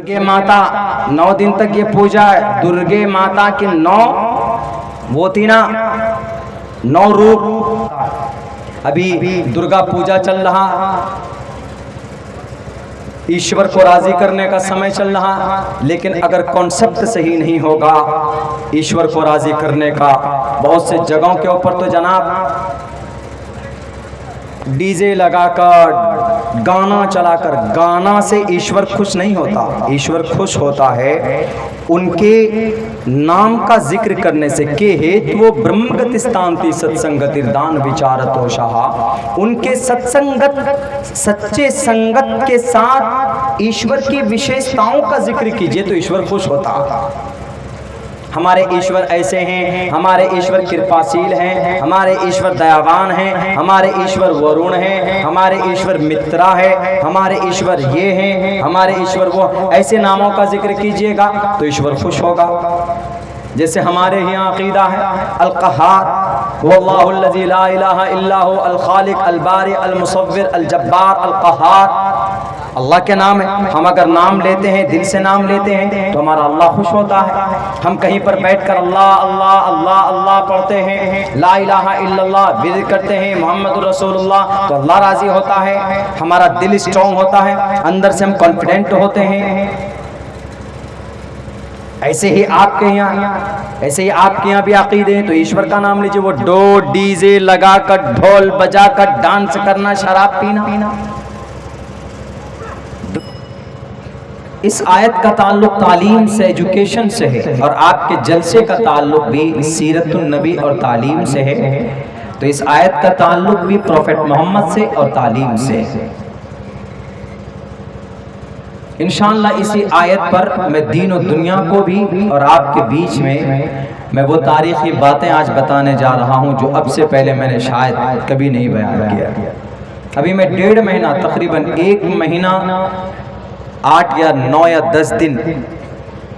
दुर्गे माता 9 दिन तक ये पूजा है। दुर्गे माता के 9 वो थी ना 9 रूप। अभी दुर्गा पूजा चल रहा, ईश्वर को राजी करने का समय चल रहा, लेकिन अगर कॉन्सेप्ट सही नहीं होगा ईश्वर को राजी करने का, बहुत से जगहों के ऊपर तो जनाब डीजे लगाकर गाना चलाकर, गाना से ईश्वर खुश नहीं होता। ईश्वर खुश होता है उनके नाम का जिक्र करने से। के हेतु वो ब्रह्मगति स्थान्ति सत्संगति दान विचारतोषः, उनके सत्संगत सच्चे संगत के साथ ईश्वर की विशेषताओं का जिक्र कीजिए तो ईश्वर खुश होता। हमारे ईश्वर ऐसे हैं, हमारे ईश्वर कृपाशील हैं, हमारे ईश्वर दयावान हैं, हमारे ईश्वर वरुण हैं, हमारे ईश्वर मित्रा है, हमारे ईश्वर ये हैं, हमारे ईश्वर वो, ऐसे नामों का जिक्र कीजिएगा तो ईश्वर खुश होगा। जैसे हमारे यहाँ अकीदा है अल क़हार वल्लाहुल्लज़ी ला इलाहा इल्ला हु अल खालिक अल बारी अल मुसव्विर अल जब्बार अल क़हार। अल्लाह के नाम है, हम अगर नाम लेते हैं, दिल से नाम लेते हैं तो हमारा अल्लाह खुश होता है। हम कहीं पर बैठकर अल्लाह अल्लाह अल्लाह अल्लाह पढ़ते हैं, ला इलाहा इल्लल्लाह विज़िट करते हैं, मोहम्मद रसूलुल्लाह, तो अल्लाह राजी होता है, हमारा दिल स्ट्रॉन्ग होता है, अंदर से हम कॉन्फिडेंट होते हैं। ऐसे ही आपके यहाँ भी अकीदे हैं, तो ईश्वर का नाम लीजिए। वो डीजे लगाकर ढोल बजाकर डांस करना, शराब पीना। इस आयत का ताल्लुक तालीम से, एजुकेशन से है, और आपके जलसे का ताल्लुक भी सीरतुन नबी और तालीम से है। तो इस आयत का ताल्लुक भी प्रोफेट मोहम्मद से और तालीम से है। इंशाअल्लाह इसी आयत पर मैं दीन और दुनिया को भी और आपके बीच में मैं वो तारीखी बातें आज बताने जा रहा हूँ जो अब से पहले मैंने शायद कभी नहीं बयान किया। अभी मैं 1.5 महीना, तकरीबन 1 महीना 8 या 9 या 10 दिन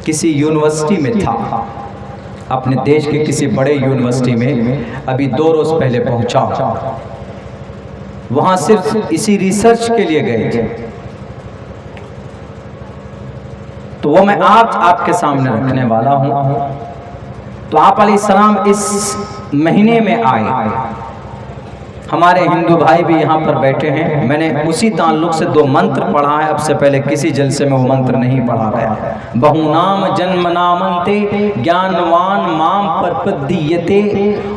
किसी यूनिवर्सिटी में था, अपने देश के किसी बड़े यूनिवर्सिटी में। अभी 2 रोज पहले पहुंचा, वहां सिर्फ इसी रिसर्च के लिए गए थे। तो वो मैं आज आपके सामने रखने वाला हूं। तो आप अलैहिस्सलाम इस महीने में आए, हमारे हिंदू भाई भी यहाँ पर बैठे हैं। मैंने उसी ताल्लुक से 2 मंत्र पढ़ा है, अब से पहले किसी जलसे में वो मंत्र नहीं पढ़ा गया। बहुनाम जन्म नामंते ज्ञानवान माम परपद्दीयते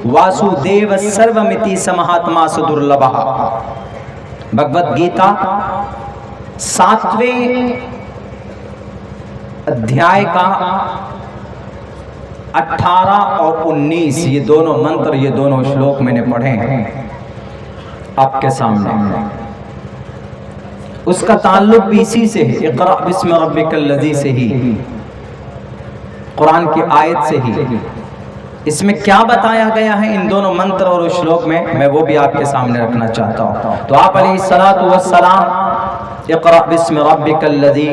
वासुदेव सर्वमिति समहात्मा सुदुर्लभः। भगवत गीता 7वें अध्याय का 18 और 19 ये दोनों मंत्र, ये दोनों श्लोक मैंने पढ़े हैं आपके सामने। उसका ताल्लुक भी इसी से है, इक़रा बिस्मि रब्बिकल लज़ी से ही, कुरान की आयत से ही। इसमें क्या बताया गया है इन दोनों मंत्र और श्लोक में, मैं वो भी आपके सामने रखना चाहता हूँ। तो आप अलैहिस्सलातु वस्सलाम इक़रा बिस्मि रब्बिकल लज़ी,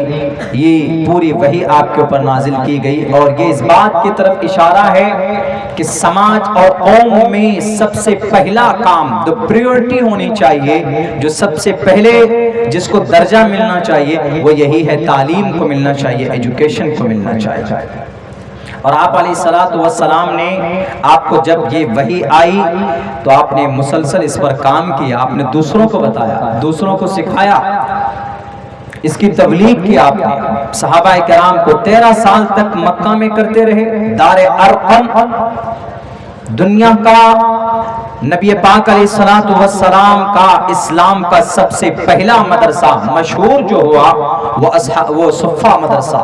ये पूरी वही आपके ऊपर नाजिल की गई, और ये इस बात की तरफ इशारा है कि समाज और कौम में सबसे पहला काम, जो प्रायोरिटी होनी चाहिए, जो सबसे पहले जिसको दर्जा मिलना चाहिए, वो यही है, तालीम को मिलना चाहिए, एजुकेशन को मिलना चाहिए। और आप अलैहिस्सलातु वस्सलाम ने, आपको जब ये वही आई तो आपने मुसलसल इस पर काम किया, आपने दूसरों को बताया, दूसरों को सिखाया, इसकी तबलीग की आपने। सहाबाए किराम को 13 साल तक मक्का में करते रहे। दारे अरकम दुनिया का नबी पाक अलैहिस्सलातु वस्सलाम का इस्लाम का सबसे पहला मदरसा मशहूर जो हुआ वो सुफ़ा मदरसा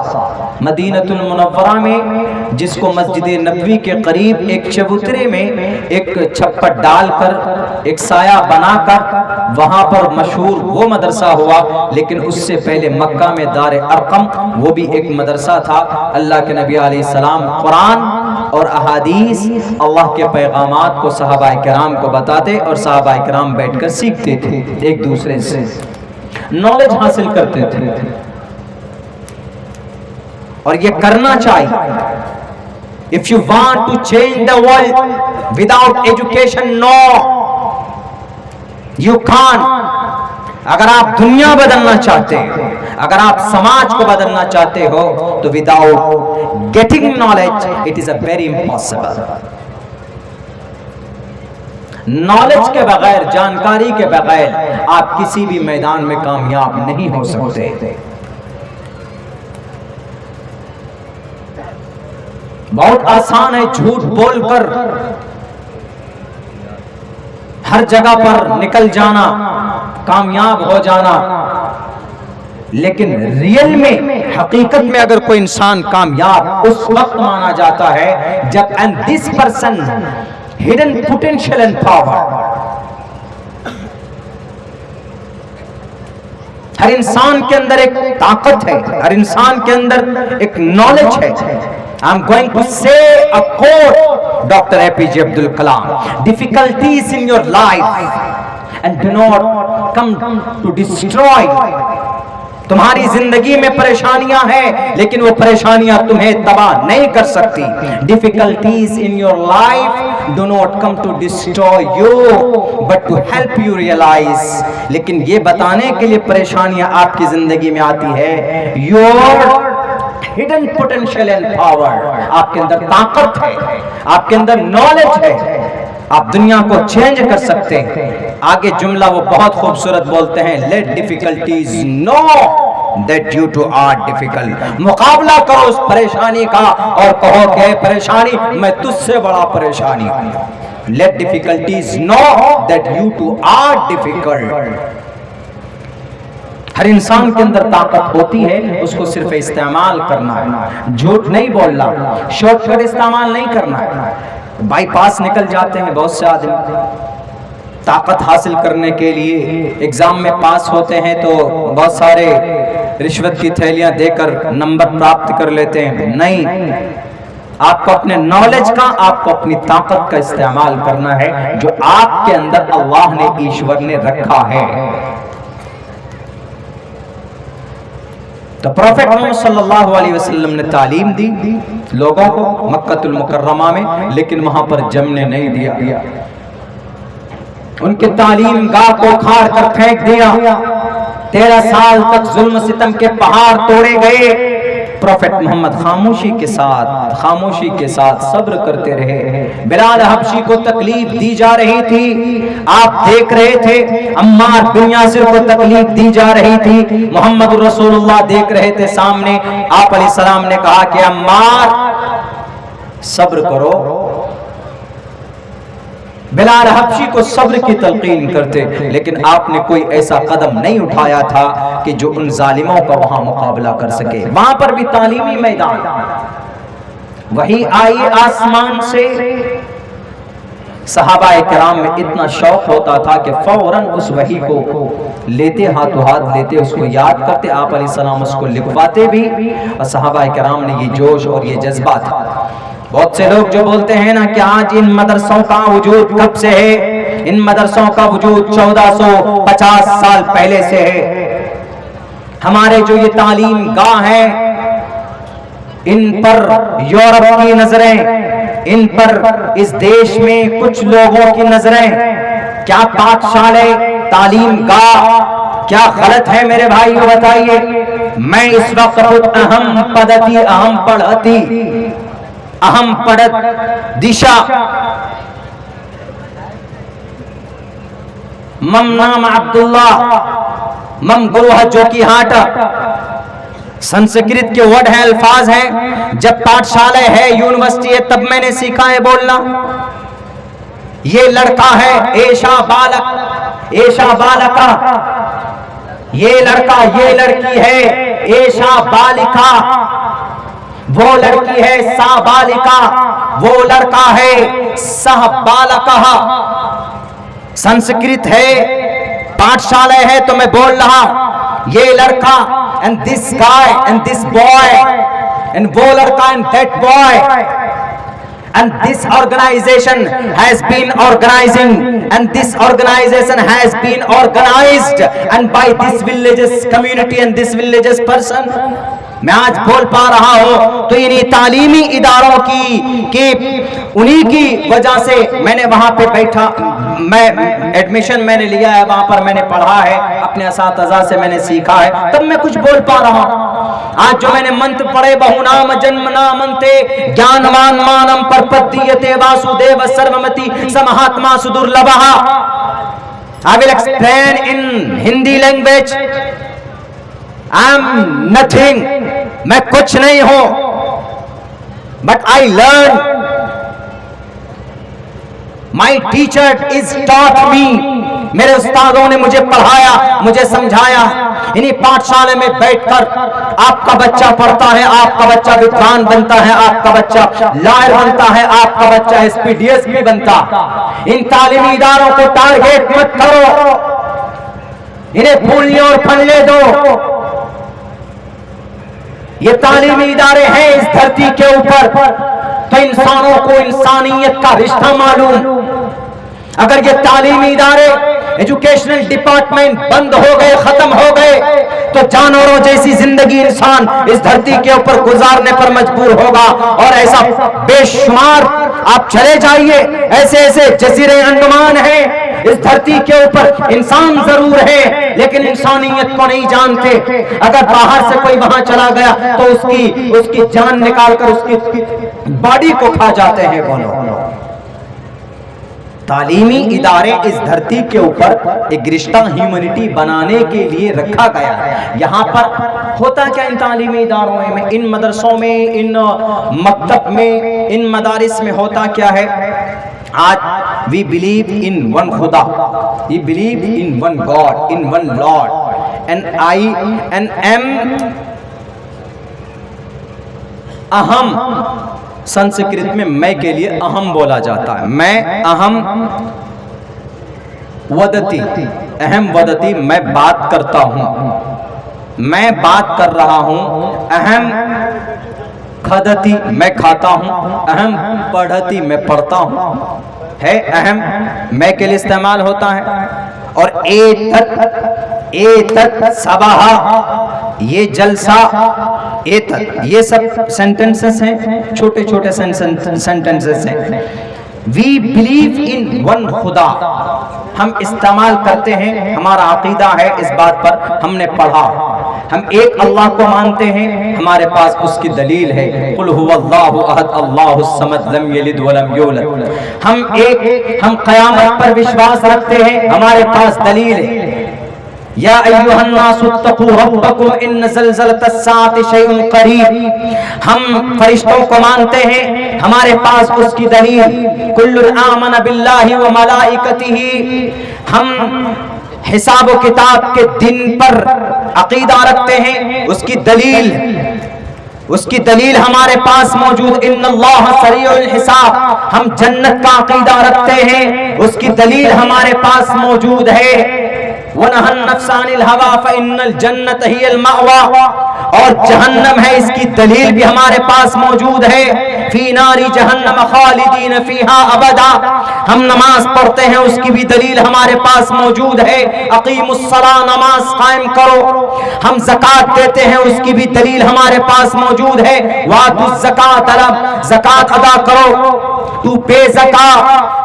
मदीनतुल मुनव्वरा में, जिसको मस्जिद नबवी के करीब एक चबूतरे में एक छप्पर डालकर, एक साया बनाकर वहां पर मशहूर वो मदरसा हुआ। लेकिन उससे पहले मक्का में दारे अरकम, वो भी एक मदरसा था। अल्लाह के नबी अलैहिस्सलाम कुरान और अहादीस, अल्लाह के पैगामात को सहाबाए किराम को बताते और सहाबाए किराम बैठकर सीखते थे, एक दूसरे से नॉलेज हासिल करते थे। और ये करना चाहिए। If you want to change the world without education, no you can't. अगर आप दुनिया बदलना चाहते हो, अगर आप समाज को बदलना चाहते हो, तो without getting knowledge it is a very impossible. Knowledge के बगैर, जानकारी के बगैर आप किसी भी मैदान में कामयाब नहीं हो सकते। बहुत आसान है झूठ बोलकर हर जगह पर निकल जाना, कामयाब हो जाना, लेकिन रियल में, हकीकत में अगर कोई इंसान कामयाब उस वक्त माना जाता है जब and this person hidden potential and power. हर इंसान के अंदर एक ताकत है, हर इंसान के अंदर एक नॉलेज है। I M going to say a quote doctor APJ Abdul Kalam, difficulties in your life and do not come to destroy. तुम्हारी जिंदगी में परेशानियां हैं, लेकिन वो परेशानियां तुम्हें तबाह नहीं कर सकती। Difficulties in your life do not come to destroy you but to help you realise. लेकिन ये बताने के लिए परेशानियां आपकी जिंदगी में आती है, your hidden potential and power, आपके अंदर ताकत है, आपके अंदर नॉलेज है, आप दुनिया को चेंज कर सकते हैं। आगे जुमला वो बहुत खूबसूरत बोलते हैं, let difficulties know that you too are difficult. मुकाबला करो उस परेशानी का और कहो कि परेशानी मैं तुझसे बड़ा परेशानी हूं। Let difficulties know that you too are difficult. हर इंसान के अंदर ताकत होती है, उसको सिर्फ इस्तेमाल करना है, झूठ नहीं बोलना, शॉर्टकट इस्तेमाल नहीं करना है। बाईपास निकल जाते हैं बहुत से आदमी, ताकत हासिल करने के लिए एग्जाम में पास होते हैं तो बहुत सारे रिश्वत की थैलियां देकर नंबर प्राप्त कर लेते हैं। नहीं, आपको अपने नॉलेज का, आपको अपनी ताकत का इस्तेमाल करना है जो आपके अंदर अल्लाह ने, ईश्वर ने रखा है। तो प्रॉफेट मोहम्मद सल्लल्लाहु अलैहि वसल्लम ने तालीम दी लोगों को मक्कतुल मुकर्रमा में, लेकिन वहां पर जमने नहीं दिया। उनके तालीम गाह को उखाड़ कर फेंक दिया। 13 साल तक जुल्म सितम के पहाड़ तोड़े गए। प्रॉफेट मोहम्मद खामोशी के साथ सब्र करते रहे। बिलाल हबशी को तकलीफ दी जा रही थी, आप देख रहे थे। अम्मार बिन यासिर को तकलीफ दी जा रही थी, मोहम्मद रसूलुल्लाह देख रहे थे सामने। आप अलैहिस्सलाम ने कहा कि अम्मार सब्र करो। बिलाल हबशी को सब्र की तलकीन करते, लेकिन आपने कोई ऐसा कदम नहीं उठाया था कि जो उन जालिमों का वहां मुकाबला कर सके। वहां पर भी तालीमी मैदान, वही आई आसमान से। सहाबाए किराम में इतना शौक होता था कि फौरन उस वही को लेते, हाथों हाथ लेते, उसको याद करते, आप अलैहिस्सलाम उसको लिखवाते भी। और सहाबाए किराम ने ये जोश और ये जज्बा था। बहुत से लोग जो बोलते हैं ना कि आज इन मदरसों का वजूद कब से है, इन मदरसों का वजूद 1450 साल पहले से है। हमारे जो ये तालीम गाह है, इन पर यूरोप की नजरें, इन पर इस देश में कुछ लोगों की नजरें, क्या पाठशाले, तालीम गाह क्या गलत है मेरे भाई बताइए। मैं इस वक्त अहम पद्धति, अहम पढ़ती, अहम पढ़त दिशा, मम नाम अब्दुल्लाह, मम गुरुह जो की हाट। संस्कृत के वर्ड है, अल्फाज हैं। जब पाठशाला है, यूनिवर्सिटी है, तब मैंने सीखा है बोलना। ये लड़का है, ऐशा बालक, ऐशा बालका, ये लड़का, ये लड़की है, ऐशा बालिका, वो लड़की है साबालिका, वो लड़का है सहबालका। संस्कृत है, पाठशाला है, तो मैं बोल रहा ये लड़का and this guy and this boy and वो लड़का and that boy and this organization has been organizing and this organization has been organized and by this village's community and this village's person। मैं आज बोल पा रहा हूं तो इन्हीं तालीमी इदारों की उन्हीं की वजह से मैंने वहां पे बैठा, मैं एडमिशन मैंने लिया है, वहां पर मैंने पढ़ा है, अपने असातिज़ा से मैंने सीखा है, तब मैं कुछ बोल पा रहा हूं। आज जो मैंने मंत्र पढ़े, बहुनाम जन्म नामंते ज्ञानवान मानम परपद्यते Vasudev सर्वमति समहात्मा सुदुर्लभः। I will explain in Hindi language. I am nothing, मैं कुछ नहीं हूं, but I learn. My teacher is taught me. मेरे उस्तादों ने मुझे पढ़ाया, मुझे समझाया। इन्हीं पाठशाले में बैठकर आपका बच्चा पढ़ता है, आपका बच्चा विद्वान बनता है, आपका बच्चा लॉयर बनता है, आपका बच्चा एसपीडीएस भी बनता। इन तालीमी इदारों को टारगेट मत करो, इन्हें फूलने और फलने दो। ये तालीमी इदारे हैं इस धरती के ऊपर, तो इंसानों को इंसानियत का रिश्ता मालूम। अगर ये तालीमी इदारे, एजुकेशनल डिपार्टमेंट बंद हो गए, खत्म हो गए, तो जानवरों जैसी जिंदगी इंसान इस धरती के ऊपर गुजारने पर मजबूर होगा। और ऐसा बेशुमार आप चले जाइए, ऐसे ऐसे जजीरे अंडमान हैं इस धरती के ऊपर, इंसान जरूर है लेकिन इंसानियत को नहीं जानते। अगर बाहर से कोई वहां चला गया तो उसकी जान निकालकर उसकी बॉडी को खा जाते हैं। बोलो, तालीमी इदारे इस धरती के ऊपर एक रिश्ता ह्यूमैनिटी बनाने के लिए रखा गया है। यहाँ पर होता क्या इन तालीमी इदारों में, इन मदरसों में, इन मकतब में, इन मदारिस में होता क्या है? आज वी बिलीव इन वन खुदा, we believe in one God, in one Lord, and I and am अहम। संस्कृत में मैं के लिए अहम बोला जाता है। मैं अहम वदती, अहम वदती, मैं बात करता हूं, मैं बात कर रहा हूं। अहम खदती, मैं खाता हूं। अहम पढ़ती, मैं पढ़ता हूं। है अहम मैं के लिए इस्तेमाल होता है। और एतत सबाहा, ये जलसा, एतत, ये सब सेंटेंसेस हैं, छोटे छोटे सेंटेंसेस हैं। वी बिलीव इन वन खुदा, हम इस्तेमाल करते हैं, हमारा अकीदा है इस बात पर, हमने पढ़ा। हम एक अल्लाह को मानते हैं, हमारे पास उसकी दलील है। कुल हुवल्लाहु अहद अल्लाहुस समद लम यलिद वलम यूलद। हम क़यामत पर विश्वास रखते हैं, हमारे पास दलील है। या अय्युहन्नासु तक़ू रब्बकुम इन्न ज़लज़लतस्साअति शैउन क़रीब। हम फरिश्तों को मानते हैं, हमारे पास उसकी दलील। कुल्लुन आमन बिल्लाहि व मलाइकतिही। हम हिसाब व किताब के दिन पर अकीदा रखते हैं, उसकी दलील हमारे पास मौजूद। इन्नल्लाह सरीउल हिसाब। हम जन्नत का अकीदा रखते हैं, उसकी दलील हमारे पास मौजूद है। वनहन नफ्सानिल हवा फ़इन्नल जन्नत हियल मअवा। और जहन्नम है, इसकी दलील भी हमारे पास मौजूद है। फी नारी जहन्नम खालिदीन फीहा अबदा। हम नमाज पढ़ते हैं, उसकी भी दलील हमारे पास मौजूद है। अकीमुस्सला, नमाज कायम करो। हम ज़कात देते हैं, उसकी भी दलील हमारे पास मौजूद है। वातुज़ ज़कात, ज़कात अदा करो, तू बेज़का।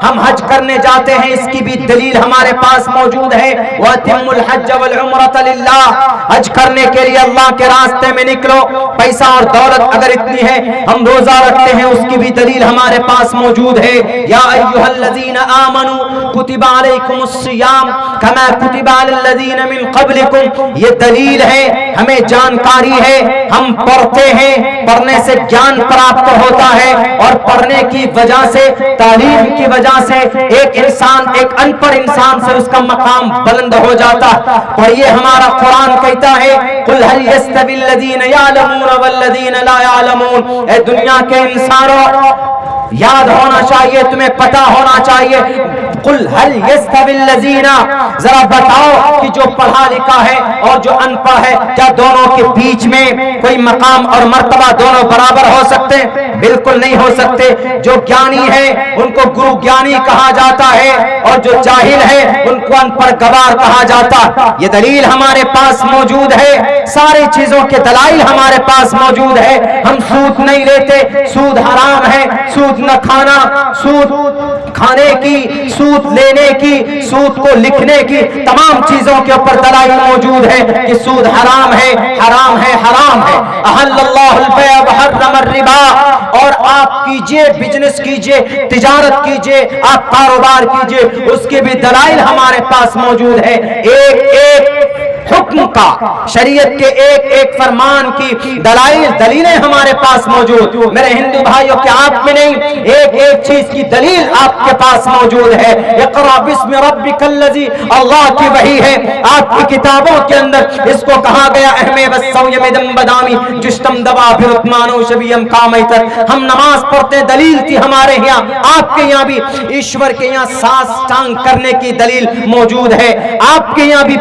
हम हज करने जाते हैं, इसकी भी दलील हमारे पास मौजूद है। वअतिम्मुल हज्ज वल उम्रत लिल्लाह। हज करने के लिए अल्लाह के रास्ते में निकलो। पैसा और दौलत अगर इतनी है, हम रोजा रखते हैं, उसकी भी दलील हमारे पास मौजूद है। या अय्युहल्लज़ीना आमनू कुतिबा अलैकुमुस सियाम कमा कुतिबा अलल्लज़ीना मिन क़ब्लिकुम। ये दलील है, हमें जानकारी है, हम पढ़ते हैं, पढ़ने से ज्ञान प्राप्त होता है। और पढ़ने की वजह से, तालीम की वजह से एक इंसान, एक अनपढ़ इंसान से उसका मकाम बुलंद हो जाता। पढ़िए, हमारा कुरान कहता है कुल हल यस्तविल लज़ीना यअलमून वल्लज़ीना ला यअलमून। ए दुनिया के इंसानों, याद होना चाहिए, तुम्हें पता होना चाहिए, कुल हल यस्तविल्लज़ीना, जरा बताओ कि जो पढ़ा लिखा है और जो अनपढ़ है, क्या दोनों के बीच में कोई मकाम और मर्तबा दोनों बराबर हो सकते? बिल्कुल नहीं हो सकते। जो ज्ञानी है उनको गुरु ज्ञानी कहा जाता है और जो जाहिल है उनको अनपढ़ गवार कहा जाता। ये दलील हमारे पास मौजूद है, सारी चीजों के दलाइल हमारे पास मौजूद है। हम सूद नहीं लेते, सूद हराम है, सूद न खाना, सूद खाने की, सूद लेने की, सूद को लिखने की, तमाम चीजों के ऊपर दलाइल मौजूद है कि सूद हराम है, हराम है, हराम है। अहल्लल्लाहुल बैअ व हर्रमर रिबा। और आप कीजिए, बिजनेस कीजिए, तिजारत कीजिए, आप कारोबार कीजिए, उसके भी दलाइल हमारे पास मौजूद है। एक एक हुक्म का, शरीयत के एक एक फरमान की दलीलें हमारे पास मौजूद। मेरे हिंदू भाइयों, क्या आप में नहीं, एक एक चीज की दलील आपके पास मौजूद है। इक़रा बिस्मि रब्बिकल्लज़ी, अल्लाह की वही है। आपकी किताबों के अंदर इसको कहा गया अहमे वस्सौयमिदम बदामी जुश्तम दवा फिरुतमानो शबियम कामैतर। हम नमाज पढ़ते, दलील थी हमारे यहाँ, आपके यहाँ भी ईश्वर के यहाँ साष्टांग करने की दलील मौजूद है। आपके यहाँ भी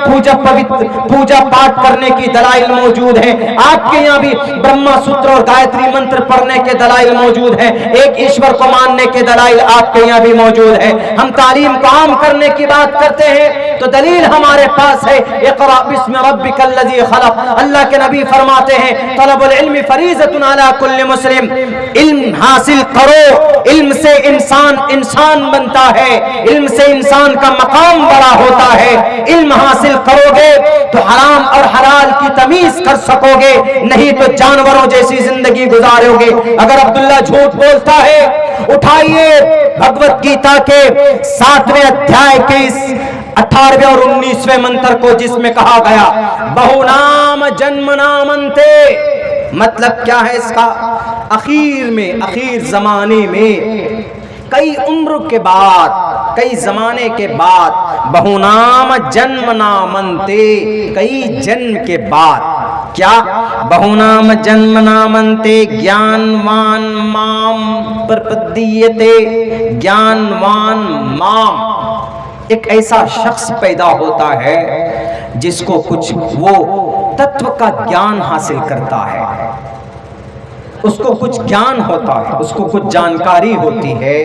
पूजा पाठ करने की दलाइल मौजूद है। आपके यहाँ भी ब्रह्मा सूत्र और गायत्री मंत्र पढ़ने के दलाइल मौजूद है। एक ईश्वर को मानने के दलाइल आपके यहाँ भी मौजूद है। हम तालीम को आम करने की बात करते हैं तो दलील हमारे पास है। इक़रा बिस्मि रब्बिकल्लज़ी खलक़। अल्लाह के नबी फरमाते हैं तलबुल इल्मि फरीज़तुन अला कुल्लि मुस्लिम। इल्म हासिल करो, इल्म से इंसान बनता है, इल्म से इंसान का मकाम बड़ा होता है। इल्म हासिल करोगे तो हराम और हलाल की तमीज कर सकोगे, नहीं तो जानवरों जैसी जिंदगी गुजारोगे। अगर अब्दुल्ला झूठ बोलता है, उठाइए भगवत गीता के 7वें अध्याय के इस 18वें और 19वें मंत्र को, जिसमें कहा गया बहुनाम जन्म नामंते। मतलब क्या है इसका? आखिर जमाने में, कई उम्र के बाद, कई जमाने के बाद, बहुनाम जन्म नामंते, कई जन्म के बाद। क्या? बहुनाम जन्म नामंते ज्ञानवान माम प्रपद्यते। ज्ञानवान माम, एक ऐसा शख्स पैदा होता है जिसको कुछ वो तत्व का ज्ञान हासिल करता है, उसको कुछ ज्ञान होता है, उसको कुछ जानकारी होती है।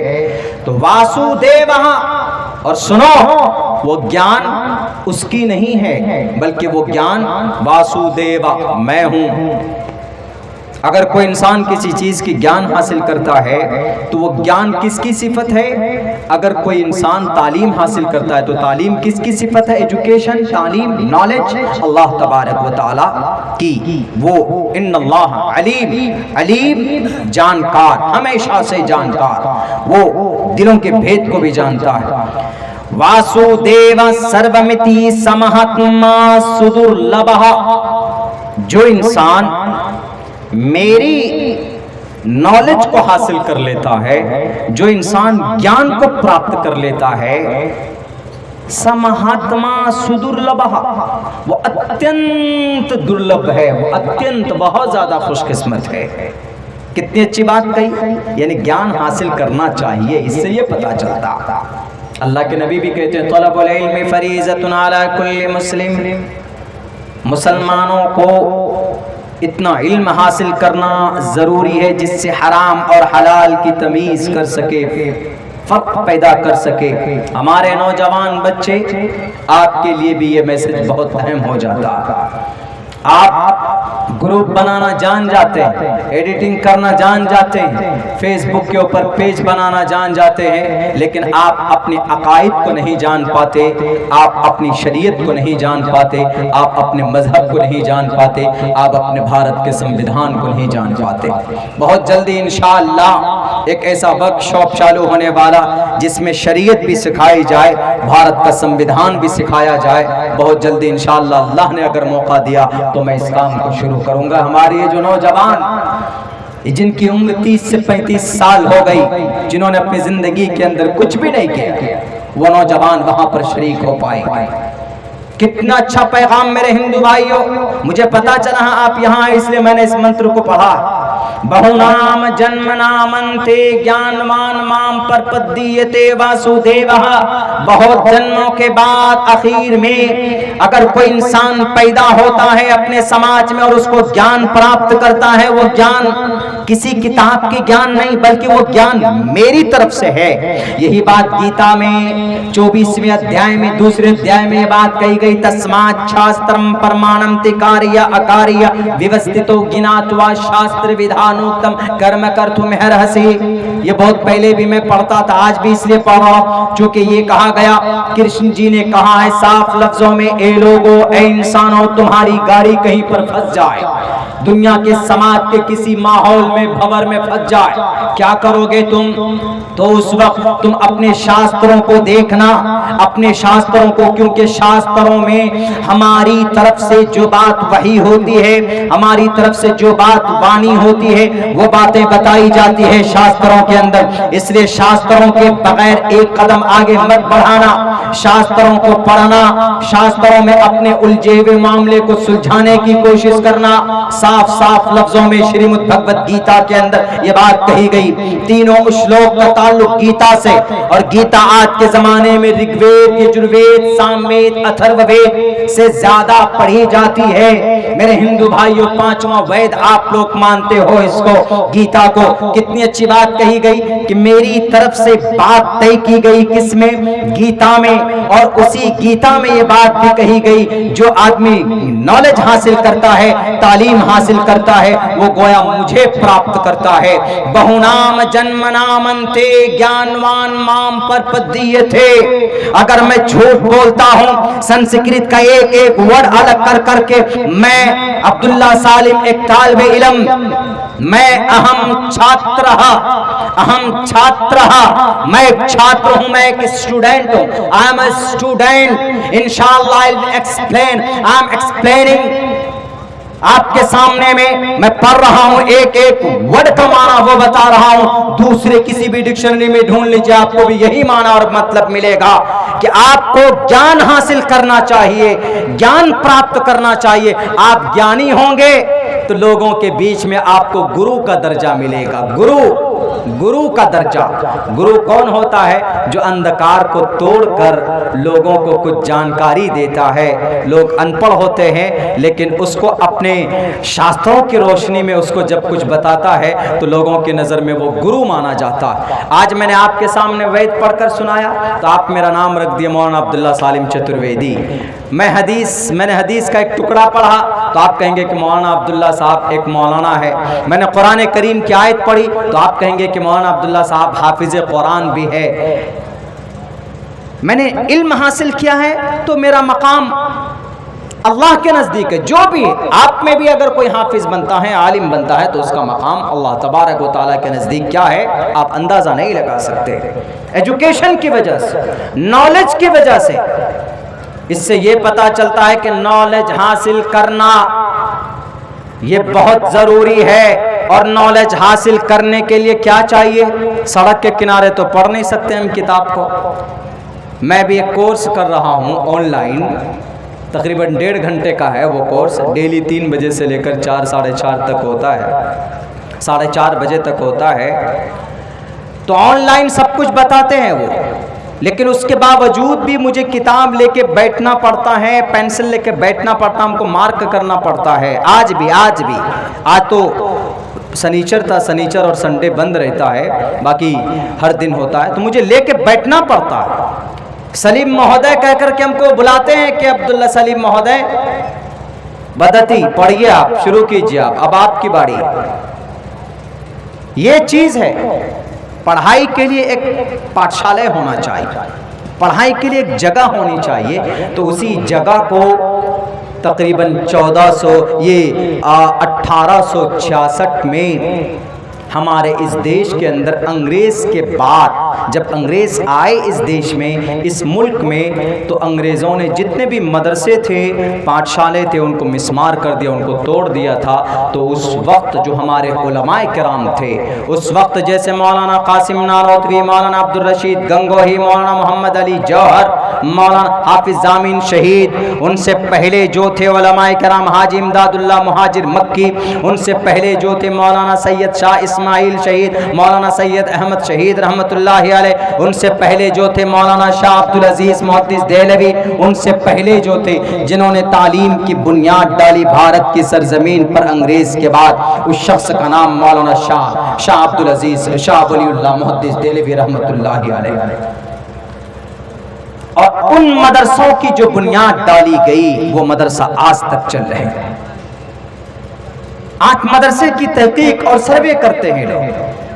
तो वासुदेव, और सुनो, वो ज्ञान उसकी नहीं है, बल्कि वो ज्ञान वासुदेव, मैं हूं। अगर कोई इंसान किसी चीज की ज्ञान हासिल करता है तो वो ज्ञान किसकी सिफत है? अगर कोई इंसान तालीम हासिल करता है तो तालीम किसकी सिफत है? एजुकेशन, तालीम, नॉलेज अल्लाह तबारक व तआला की। वो इन्नल्लाह अलीम, अलीम जानकार, हमेशा से जानकार, वो दिलों के भेद को भी जानता है। वासुदेव सर्वमिति समहात्मा सुदुर्लभः। जो इंसान मेरी नॉलेज को हासिल कर लेता है, जो इंसान ज्ञान को प्राप्त कर लेता है, समहात्मा सुदुर्लभः, वो अत्यंत दुर्लभ है, वो अत्यंत बहुत ज्यादा खुशकिस्मत है। कितनी अच्छी बात कही, यानी ज्ञान हासिल करना चाहिए, इससे ये पता चलता। अल्लाह के नबी भी कहते हैं तलबुल इल्मि फरीज़तुन अला कुल्लि मुस्लिम। मुसलमानों को इतना इल्म हासिल करना जरूरी है जिससे हराम और हलाल की तमीज कर सके, फर्क पैदा कर सके। हमारे नौजवान बच्चे, आपके लिए भी ये मैसेज बहुत अहम हो जाता। आप ग्रुप बनाना जान जाते हैं, एडिटिंग करना जान जाते हैं, फेसबुक के ऊपर पेज बनाना जान जाते हैं, लेकिन आप अपने अकायद को नहीं जान पाते, आप अपनी शरीयत को नहीं जान पाते, आप अपने मजहब को नहीं जान पाते, आप अपने भारत के संविधान को नहीं जान पाते। बहुत जल्दी इंशाअल्लाह एक ऐसा वर्कशॉप चालू होने वाला जिसमें शरीयत भी सिखाई जाए, भारत का संविधान भी सिखाया जाए। बहुत जल्दी इंशाअल्लाह अल्लाह ने अगर मौका दिया तो मैं इस काम को शुरू करूंगा। हमारे ये जो नौजवान जिनकी उम्र 30 से 35 साल हो गई, जिन्होंने अपनी जिंदगी के अंदर कुछ भी नहीं किया, वो नौजवान वहां पर शरीक हो पाएंगे। कितना अच्छा पैगाम मेरे हिंदू भाइयों। मुझे पता चला आप यहाँ, इसलिए मैंने इस मंत्र को पढ़ा। बहुनाम जन्म नामंते ज्ञानवान माम प्रपद्यते वासुदेवः। बहुत जन्मों के बाद आखिर में अगर कोई इंसान पैदा होता है अपने समाज में और उसको ज्ञान प्राप्त करता है, वो ज्ञान किसी किताब की ज्ञान नहीं बल्कि वो ज्ञान मेरी तरफ से है। यही बात गीता में 24वें अध्याय में दूसरे अध्याय में ये बात कही गई, तस्मात् शास्त्रम प्रमाणम तिकार्य अकार्य व्यवस्थितो ज्ञात्वा शास्त्र विधानोक्तम कर्म कर्तुम अर्हसि। ये बहुत पहले भी मैं पढ़ता था, आज भी इसलिए पढ़ रहा हूं क्योंकि ये कहा गया, कृष्ण जी ने कहा है साफ लफ्जों में, ए लोगो ए इंसानों तुम्हारी गाड़ी कहीं पर फंस जाए, दुनिया के समाज के किसी माहौल में भंवर में फंस जाए, क्या करोगे तुम? तो उस वक्त तुम अपने शास्त्रों को देखना, अपने शास्त्रों को, क्योंकि शास्त्रों में हमारी तरफ से जो बात वही होती है, हमारी तरफ से जो बात वाणी होती है, वो बातें बताई जाती है शास्त्रों के अंदर। इसलिए शास्त्रों के बगैर एक कदम आगे मत बढ़ाना, शास्त्रों को पढ़ना, शास्त्रों में अपने उलझे हुए मामले को सुलझाने की कोशिश करना। साफ साफ लफ्जों में श्रीमद् भगवत गीता के अंदर ये बात कही गई। तीनों श्लोक का ताल्लुक गीता से, और गीता आज के जमाने में ऋग्वेद, यजुर्वेद, सामवेद, अथर्ववेद से ज्यादा पढ़ी जाती है। मेरे हिंदू भाइयों, पांचवा वेद आप लोग मानते हो इसको, गीता को। कितनी अच्छी बात कही गई कि मेरी तरफ से बात तय की गई किसमें? गीता में। और उसी गीता में ये बात भी कही गई, जो आदमी नॉलेज हासिल करता है, तालीम हासिल करता है, वो गोया मुझे प्राप्त करता है। बहुनाम जन्म नामंते ज्ञानवान माम प्रपद्यते। अगर मैं झूठ बोलता हूं, संस्कृत का एक एक वर्ड अलग कर करके, मैं अब्दुल्ला सालिम एक तालिबे इल्म, मैं अहम छात्र, मैं एक छात्र हूं, मैं एक स्टूडेंट हूं। आई एम अ स्टूडेंट, इंशाअल्लाह I will explain, I am explaining आपके सामने में। मैं पढ़ रहा हूं, एक एक वर्ड का माना वो बता रहा हूं। दूसरे किसी भी डिक्शनरी में ढूंढ लीजिए, आपको भी यही माना और मतलब मिलेगा कि आपको ज्ञान हासिल करना चाहिए, ज्ञान प्राप्त करना चाहिए। आप ज्ञानी होंगे तो लोगों के बीच में आपको गुरु का दर्जा मिलेगा। गुरु का दर्जा। गुरु कौन होता है? जो अंधकार को तोड़कर लोगों को कुछ जानकारी देता है। लोग अनपढ़ होते हैं लेकिन उसको अपने शास्त्रों की रोशनी में उसको जब कुछ बताता है तो लोगों की नज़र में वो गुरु माना जाता है। आज मैंने आपके सामने वेद पढ़कर सुनाया तो आप मेरा नाम रख दिया मौलाना अब्दुल्ला सालिम चतुर्वेदी। मैंने हदीस का एक टुकड़ा पढ़ा तो आप कहेंगे कि मौलाना अब्दुल्ला साहब एक मौलाना है। मैंने कुरान करीम की आयत पढ़ी तो आप कहेंगे कि मौलाना अब्दुल्ला साहब हाफिज कुरान भी है। मैंने इल्म हासिल किया है तो मेरा मकाम अल्लाह के नज़दीक है। जो भी आप में भी अगर कोई हाफिज बनता है, आलिम बनता है, तो उसका मकाम अल्लाह तबारक व तआला के नज़दीक क्या है आप अंदाज़ा नहीं लगा सकते। एजुकेशन की वजह से, नॉलेज की वजह से, इससे ये पता चलता है कि नॉलेज हासिल करना ये बहुत ज़रूरी है। और नॉलेज हासिल करने के लिए क्या चाहिए? सड़क के किनारे तो पढ़ नहीं सकते हम किताब को। मैं भी एक कोर्स कर रहा हूँ ऑनलाइन, तकरीबन 1.5 घंटे का है वो कोर्स। डेली 3 बजे से लेकर 4 साढ़े 4 तक होता है, 4:30 बजे तक होता है। तो ऑनलाइन सब कुछ बताते हैं वो, लेकिन उसके बावजूद भी मुझे किताब लेके बैठना पड़ता है, पेंसिल लेके बैठना पड़ता, हमको मार्क करना पड़ता है। आज भी आज तो शनिचर था, शनिचर और संडे बंद रहता है, बाकी हर दिन होता है, तो मुझे लेके बैठना पड़ता है। सलीम महोदय कह करके हमको बुलाते हैं कि अब्दुल्ला सलीम महोदय बदती पढ़िए, आप शुरू कीजिए, आप अब आपकी बारी। ये चीज है, पढ़ाई के लिए एक पाठशाला होना चाहिए, पढ़ाई के लिए एक जगह होनी चाहिए। तो उसी जगह को तकरीबन 1866 में हमारे इस देश के अंदर अंग्रेज़ के बाद जब अंग्रेज़ आए इस देश में, इस मुल्क में, तो अंग्रेज़ों ने जितने जितने भी मदरसे थे, पाठशाले थे, उनको मिसमार कर दिया, उनको तोड़ दिया था। तो उस वक्त जो हमारे उलमाए किराम थे, उस वक्त जैसे मौलाना कासिम नानोतवी, मौलाना अब्दुल रशीद गंगोही, मौलाना मोहम्मद अली जौहर, मौलाना हाफिज जामीन शहीद, उनसे पहले जो थे उलमाए किराम हाजी इमदादुल्लाह मुहाजिर मक्की, उनसे पहले जो थे मौलाना सैयद शाह इस्माइल शहीद, मौलाना सैयद अहमद शहीद रहमतुल्लाहि अलैह, उनसे पहले जो थे मौलाना शाह अब्दुल अजीज मुहद्दिस देहलवी, उनसे पहले जो थे जिन्होंने तालीम की बुनियाद डाली भारत की सरजमीन पर अंग्रेज के बाद, उस शख्स का नाम मौलाना शाह अब्दुल अजीज शाह वलीउल्लाह मुहद्दिस देहलवी रहमतुल्लाहि अलैह। और उन मदरसों की जो बुनियाद डाली गई, वो मदरसा आज तक चल रहे हैं। आज मदरसे की तहकीक और सर्वे करते हैं लोग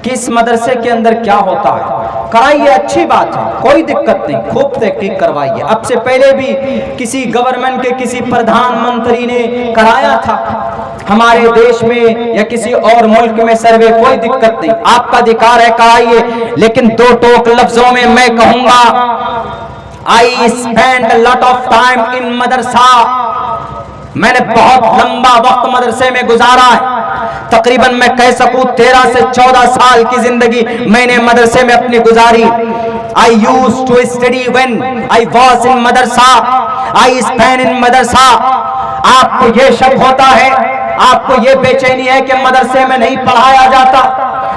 कि इस मदरसे के अंदर क्या होता है। कराइए, अच्छी बात है, कोई दिक्कत नहीं, खूब तहकीक करवाइए। अब से पहले भी किसी गवर्नमेंट के किसी प्रधानमंत्री ने कराया था हमारे देश में या किसी और मुल्क में सर्वे, कोई दिक्कत नहीं, आपका अधिकार है, कराइए। लेकिन दो टोक लफ्जों में मैं कहूंगा, I spend lot of time in madrasa. मैंने बहुत लंबा वक्त मदरसे में गुजारा है। तकरीबन मैं कह सकूं 13 से 14 साल की जिंदगी मैंने मदरसे में अपनी गुजारी। I used to study when I was in madrasa, I spend in madrasa. आपको ये शक होता है, आपको ये बेचैनी है कि मदरसे में नहीं पढ़ाया जाता,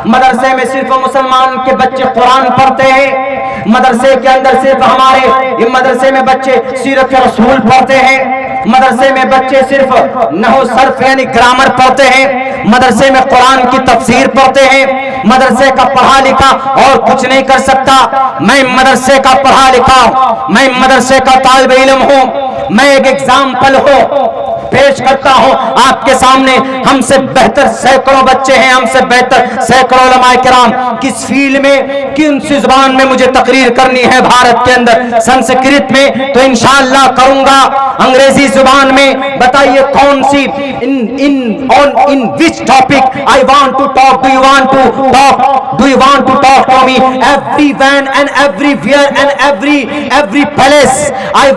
मदरसे में सिर्फ मुसलमान के बच्चे कुरान पढ़ते हैं, मदरसे के अंदर सिर्फ हमारे मदरसे में बच्चे सीरत रसूल पढ़ते हैं, मदरसे में बच्चे सिर्फ नहू सर्फ यानी ग्रामर पढ़ते हैं, मदरसे में कुरान की तफसीर पढ़ते हैं, मदरसे का पढ़ा लिखा और कुछ नहीं कर सकता। मैं मदरसे का पढ़ा लिखा, मैं मदरसे का तालिब इल्म हूँ, मैं एक एग्जाम्पल हूँ, पेश करता हूं आपके सामने। हमसे बेहतर सैकड़ों बच्चे हैं, हमसे बेहतर सैकड़ों उलमाए किराम। किस फील्ड में, किन सी जुबान में मुझे तकरीर करनी है भारत के अंदर, संस्कृत में तो इंशाअल्लाह करूंगा, अंग्रेजी जुबान में बताइए कौन सी, in which topic I want to talk, do you want to talk, do you want to talk to me, everyone and everywhere and every place I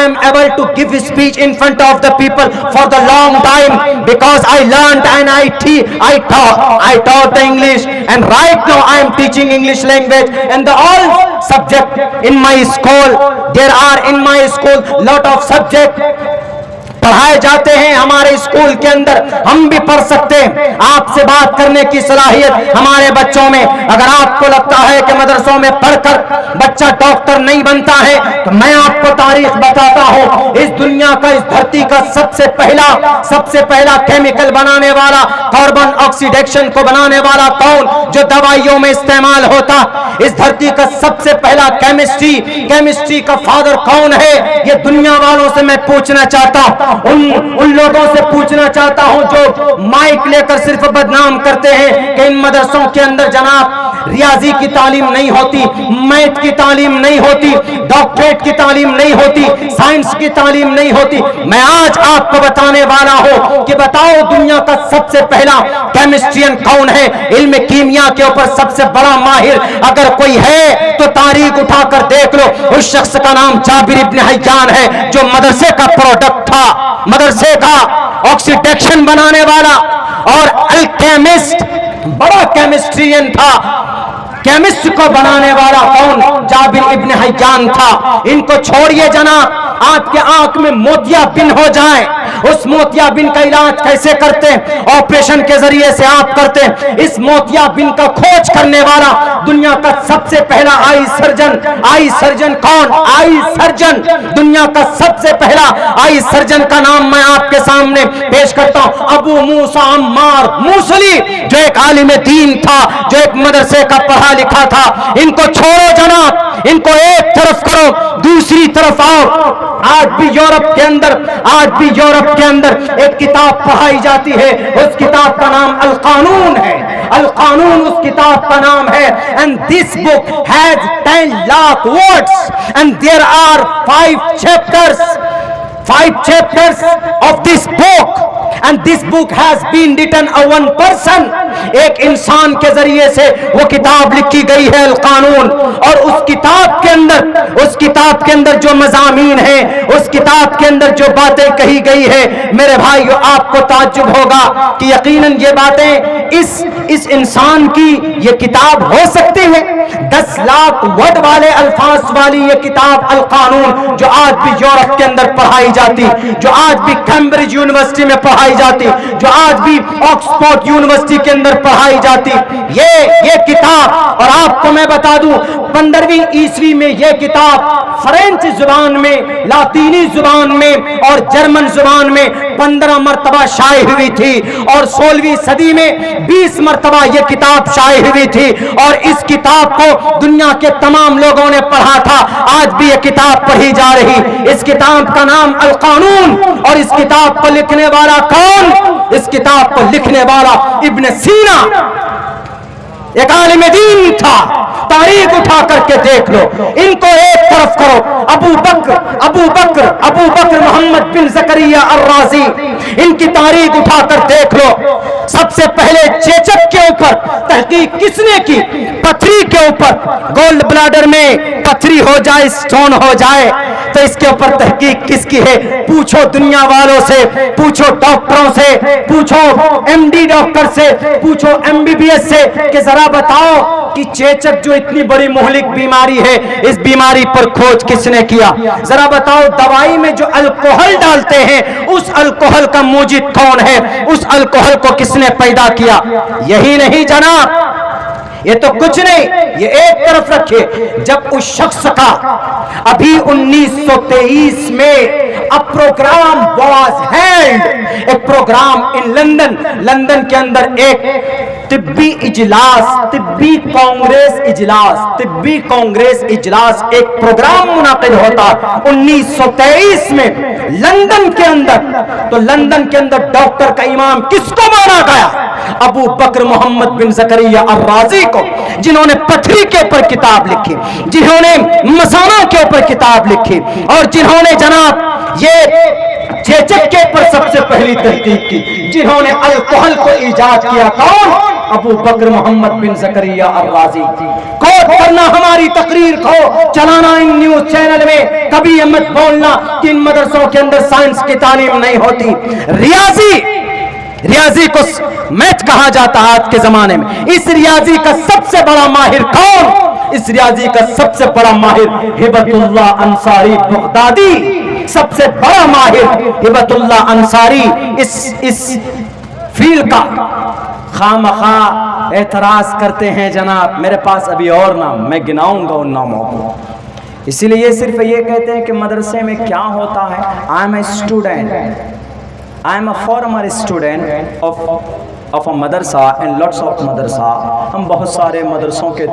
am able to give speech in front of the people for the long time, because I learned and I taught the English, and right now I am teaching English language and the all subject in my school. There are in my school lot of subject पढ़ाए जाते हैं हमारे school के अंदर, हम भी पढ़ सकते हैं। आपसे बात करने की सलाहियत हमारे बच्चों में। अगर आपको लगता है कि मदरसों में पढ़कर बच्चा डॉक्टर नहीं बनता है, तो मैं आपको तारीख बताता हूं। इस दुनिया का, इस धरती का सबसे पहला केमिकल बनाने वाला, कार्बन ऑक्सीडेशन को बनाने वाला कौन, जो दवाइयों में इस्तेमाल होता, इस धरती का सबसे पहला केमिस्ट्री का फादर कौन है, ये दुनिया वालों से मैं पूछना चाहता हूं। उन लोगों से पूछना चाहता हूं जो माइक लेकर सिर्फ बदनाम करते हैं कि इन मदरसों के अंदर जनाब रियाजी की तालीम नहीं होती, मैथ की तालीम नहीं होती, डॉक्टरेट की तालीम नहीं होती, साइंस की तालीम नहीं होती। मैं आज आपको बताने वाला हूं कि बताओ दुनिया का सबसे पहला केमिस्ट्रियन कौन है, इल्म कीमिया के ऊपर सबसे बड़ा माहिर अगर कोई है तो तारीख उठाकर देख लो। उस शख्स का नाम जाबिर इब्न हय्यान है, जो मदरसे का प्रोडक्ट था, मदरसे का ऑक्सीडेशन बनाने वाला और अल्केमिस्ट, बड़ा केमिस्ट्रियन था। केमिस्ट को बनाने वाला कौन, जाबिर इब्न हय्यान था। इनको छोड़िए जनाब, आपके आंख में मोतियाबिंद हो जाए, उस मोतियाबिंद का इलाज कैसे करते हैं, ऑपरेशन के जरिए से आप करते हैं। इस मोतियाबिंद का खोज करने वाला दुनिया का सबसे पहला आई सर्जन कौन, आई सर्जन, दुनिया का सबसे पहला आई सर्जन का नाम मैं आपके सामने पेश करता हूं, अबू मूसा अम्मार मूसली, जो एक आलिम दीन था, जो एक मदरसे का पढ़ा लिखा था। इनको छोड़ो जनाब, इनको एक तरफ करो, दूसरी तरफ आओ। आज भी यूरोप के अंदर एक किताब पढ़ाई जाती है, उस किताब का नाम अल कानून है। अल कानून उस किताब का नाम है। And this book has 10 lakh words and there are 5 chapters of this book, and this book has been written a one person, एक इंसान के जरिए से वो किताब लिखी गई है अल कानून। और उस किताब के अंदर जो मज़ामीन है, उस किताब के अंदर जो बातें कही गई है, मेरे भाइयों आपको ताज्जुब होगा कि यकीनन ये बातें इस इंसान की ये किताब हो सकती है। 10 लाख वर्ड वाले अल्फाज वाली ये किताब अल कानून, जो आज भी यूरोप के अंदर पढ़ाई जाती, जो आज भी कैम्ब्रिज यूनिवर्सिटी में पढ़ाई जाती, जो आज भी ऑक्सफोर्ड यूनिवर्सिटी के अंदर पढ़ाई जाती, ये किताब। और आपको मैं बता दूं 15वीं ईस्वी में ये किताब फ्रेंच जुबान में, लातीनी जुबान में और जर्मन जुबान में 15 मरतबा शाये हुई थी। और 16वीं सदी में 20 मरतबा ये किताब शाये हुई थी। और इस किताब को दुनिया के तमाम लोगों ने पढ़ा था। आज भी ये किताब पढ़ी जा रही। इस किताब का नाम अल कानून। और इस किताब को लिखने वाला कौन? इस किताब को लिखने वाला इब्न सीना, एक आलिम दीन था। तारीख उठा करके देख लो, इनको एक तरफ करो, अबू बकर मोहम्मद बिन ज़करिया अर-राज़ी, इनकी तारीख उठाकर देख लो। सबसे पहले चेचक के ऊपर तहकीक किसने की? पथरी के ऊपर। गोल्ड ब्लैडर में पथरी हो जाए, स्टोन हो जाए, तो इसके ऊपर तहकीक किसकी है? पूछो दुनिया वालों से, पूछो डॉक्टरों से, पूछो एमडी डॉक्टर से, पूछो एमबीबीएस से कि जरा बताओ कि चेचक जो इतनी बड़ी मुहलिक बीमारी है, इस बीमारी पर खोज किसने किया? जरा बताओ दवाई में जो अल्कोहल डालते हैं, उस अल्कोहल का मूजिद कौन है? उस अल्कोहल को किसने पैदा किया? यही नहीं जनाब, ये तो कुछ नहीं, ये एक तरफ रखिए। जब उस शख्स का अभी 1923 में अ प्रोग्राम वाज हेल्ड, एक प्रोग्राम इन लंदन के अंदर एक तिब्बी इजलास, तिब्बी कांग्रेस इजलास, एक प्रोग्राम मुनाकिद होता 1923 में लंदन के अंदर। तो लंदन के अंदर डॉक्टर का इमाम किसको माना गया? अबू बकर मोहम्मद बिन ज़करिया अर-राज़ी को, जिन्होंने पथरी के ऊपर किताब लिखी, जिन्होंने मसाना के ऊपर किताब लिखी, और जिन्होंने जनाब ये चेचक के ऊपर सबसे पहली तहकीक की, जिन्होंने अल्कोहल को ईजाद किया। कौन? अबू बकर मोहम्मद बिन ज़करिया अर-राज़ी। कोट करना हमारी तकरीर को, चलाना इन न्यूज चैनल में, कभी ये मत बोलना कि इन मदरसों के अंदर साइंस की तालीम नहीं होती। रियाजी को मैथ कहा जाता है आज के जमाने में। इस रियाजी का सबसे बड़ा माहिर कौन? इस रियाजी का सबसे बड़ा माहिर हिबतुल्लाह अंसारी बगदादी, सबसे बड़ा माहिर हिबतुल्लाह अंसारी इस फील्ड का। खामखा एतराज करते हैं जनाब, मेरे पास अभी और नाम, मैं गिनाऊंगा उन नामों को। इसीलिए सिर्फ ये कहते हैं कि मदरसे में क्या होता है। I am a student, I am a former student of a मदरसा and lots of मदरसा। हम बहुत सारे मदरसों के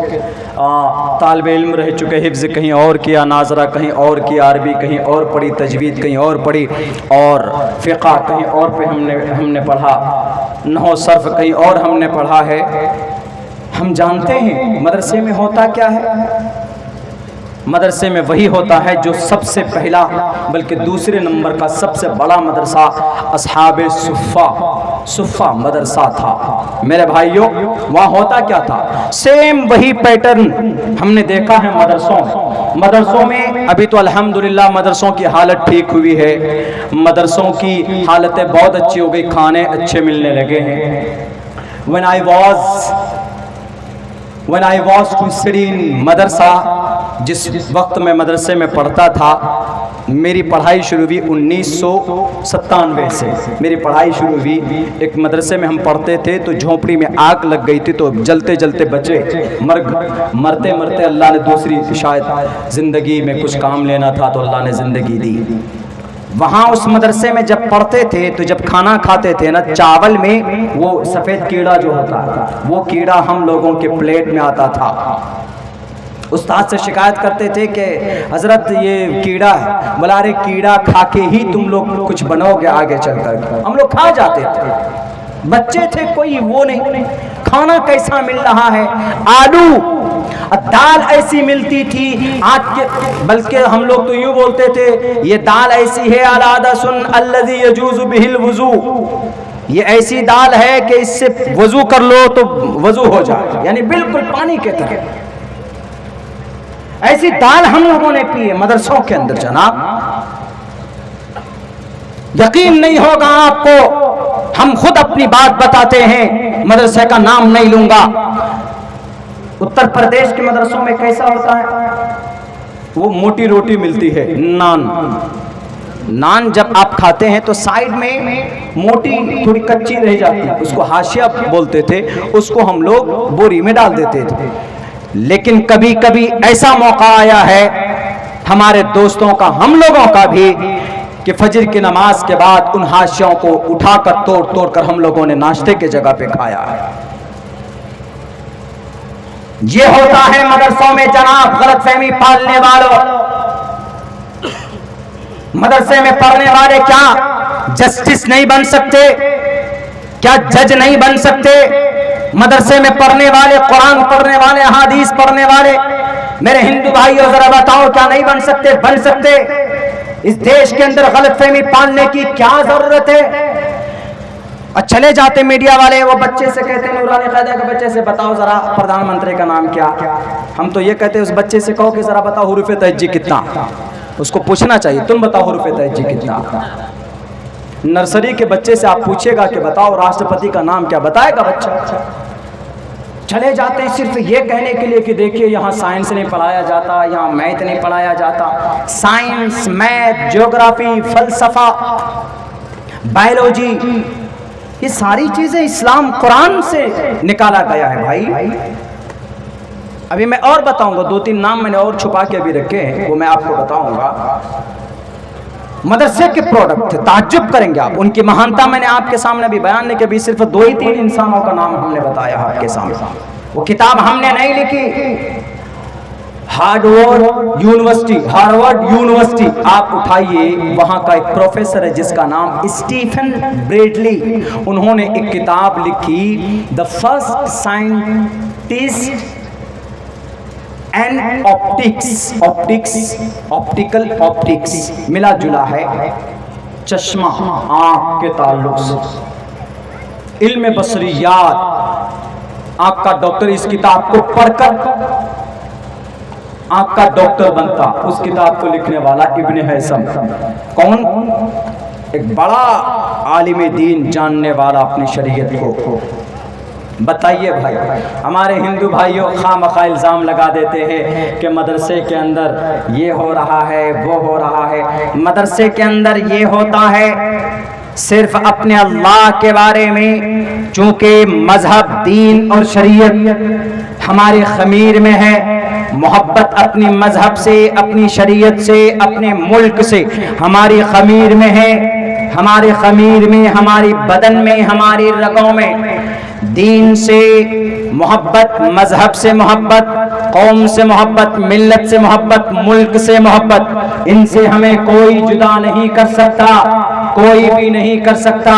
तालिबे इल्म रह चुके। हिफ्ज़ कहीं और किया, नाजरा कहीं और किया, अरबी कहीं और पढ़ी, तजवीद कहीं और पढ़ी, और फ़िक़्ह कहीं और पे हमने पढ़ा, नहव सर्फ़ कहीं और हमने पढ़ा है। हम जानते हैं मदरसे में होता क्या है। मदरसे में वही होता है जो सबसे पहला, बल्कि दूसरे नंबर का सबसे बड़ा मदरसा अस्हाबे सुफ़ा मदरसा था। मेरे भाइयों, वहाँ होता क्या था? सेम वही पैटर्न हमने देखा है मदरसों में। अभी तो अल्हम्दुलिल्लाह मदरसों की हालत ठीक हुई है, मदरसों की हालतें बहुत अच्छी हो गई, खाने अच्छे मिलने लगे हैं। When I was to study in मदरसा, जिस वक्त मैं मदरसे में पढ़ता था, मेरी पढ़ाई शुरू हुई 1997 से। मेरी पढ़ाई शुरू हुई, एक मदरसे में हम पढ़ते थे, तो झोंपड़ी में आग लग गई थी, तो जलते जलते बचे, मरते मरते अल्लाह ने दूसरी शायद ज़िंदगी में कुछ काम लेना था, तो अल्लाह ने ज़िंदगी दी। वहाँ उस मदरसे में जब पढ़ते थे, तो जब खाना खाते थे ना, चावल में वो सफ़ेद कीड़ा जो होता है, वो कीड़ा हम लोगों के प्लेट में आता था। उस्ताद से शिकायत करते थे कि हज़रत ये कीड़ा है। बोला अरे कीड़ा खा के ही तुम लोग कुछ बनोगे आगे चलकर। हम लोग खा जाते थे, बच्चे थे, कोई वो नहीं। खाना कैसा मिल रहा है? आलू दाल ऐसी मिलती थी आज के, बल्कि हम लोग तो यूं बोलते थे ये दाल ऐसी है अलादसुन अल्लज़ी यजूज़ु बिहिल वुज़ू, ये ऐसी दाल है कि इससे वजू कर लो तो वजू हो जाए, यानी बिल्कुल पानी के तरह। ऐसी दाल हम लोगों ने पी है मदरसों के अंदर जनाब। यकीन नहीं होगा आपको, हम खुद अपनी बात बताते हैं, मदरसे का नाम नहीं लूंगा। उत्तर प्रदेश के मदरसों में कैसा होता है, वो मोटी रोटी मिलती है, नान जब आप खाते हैं तो साइड में मोटी थोड़ी कच्ची रह जाती है, उसको हाशिया बोलते थे, उसको हम लोग बोरी में डाल देते थे। लेकिन कभी कभी ऐसा मौका आया है हमारे दोस्तों का, हम लोगों का भी, कि फजर की नमाज के बाद उन हाशियों को उठाकर तोड़ तोड़ कर हम लोगों ने नाश्ते के जगह पे खाया है। ये होता है मदरसों में जनाब, गलतफहमी पालने वालों। मदरसे में पढ़ने वाले क्या जस्टिस नहीं बन सकते, क्या जज नहीं बन सकते? मदरसे में पढ़ने वाले, कुरान पढ़ने वाले, हदीस पढ़ने वाले, मेरे हिंदू भाइयों जरा बताओ क्या नहीं बन सकते? बन सकते। इस देश के अंदर गलतफहमी पालने की क्या जरूरत है? और चले जाते मीडिया वाले, वो बच्चे से कहते हैं, नूरानी कायदा के बच्चे से बताओ जरा प्रधानमंत्री का नाम क्या? हम तो ये कहते हैं उस बच्चे से कहो कि जरा बताओ हुरूफ तहज्जी कितना, उसको पूछना चाहिए तुम बताओ हुरूफ तहज्जी कितना। नर्सरी के बच्चे से आप पूछेगा कि बताओ राष्ट्रपति का नाम क्या, बताएगा बच्चा। चले जाते हैं सिर्फ ये कहने के लिए कि देखिए यहाँ साइंस नहीं पढ़ाया जाता, यहाँ मैथ नहीं पढ़ाया जाता। साइंस, मैथ, ज्योग्राफी, फलसफा, बायोलॉजी, ये सारी चीजें इस्लाम कुरान से निकाला गया है भाई। अभी मैं और बताऊंगा, 2-3 नाम मैंने और छुपा के अभी रखे हैं, वो मैं आपको बताऊंगा। मदरसे के प्रोडक्ट थे, ताज्जुब करेंगे आप, उनकी महानता मैंने आपके सामने भी बयान नहीं की। अभी सिर्फ 2 ही 3 इंसानों का नाम हमने बताया आपके सामने। वो किताब हमने नहीं लिखी। हार्वर्ड यूनिवर्सिटी आप उठाइए, वहां का एक प्रोफेसर है जिसका नाम स्टीफन ब्रेडली, उन्होंने एक किताब लिखी, the first scientist and optics मिला जुला है, चश्मा आंख के ताल्लुक से, इल्म बसरियात, आंख का डॉक्टर इस किताब को पढ़कर आंख का डॉक्टर बनता। उस किताब को लिखने वाला इब्न हैसम, कौन? एक बड़ा आलिम दीन, जानने वाला अपनी शरीयत को। बताइए भाई, हमारे हिंदू भाइयों खामखा इल्ज़ाम लगा देते हैं कि मदरसे के अंदर ये हो रहा है, वो हो रहा है। मदरसे के अंदर ये होता है सिर्फ अपने अल्लाह के बारे में, चूंकि मजहब, दीन और शरीयत हमारे खमीर में है। मोहब्बत अपनी मजहब से, अपनी शरीयत से, अपने मुल्क से हमारी खमीर में है। हमारे खमीर में, हमारी बदन में, हमारी रगों में दीन से मोहब्बत, मजहब से मोहब्बत, कौम से मोहब्बत, मिल्लत से मोहब्बत, मुल्क से मोहब्बत, इनसे हमें कोई जुदा नहीं कर सकता, कोई भी नहीं कर सकता।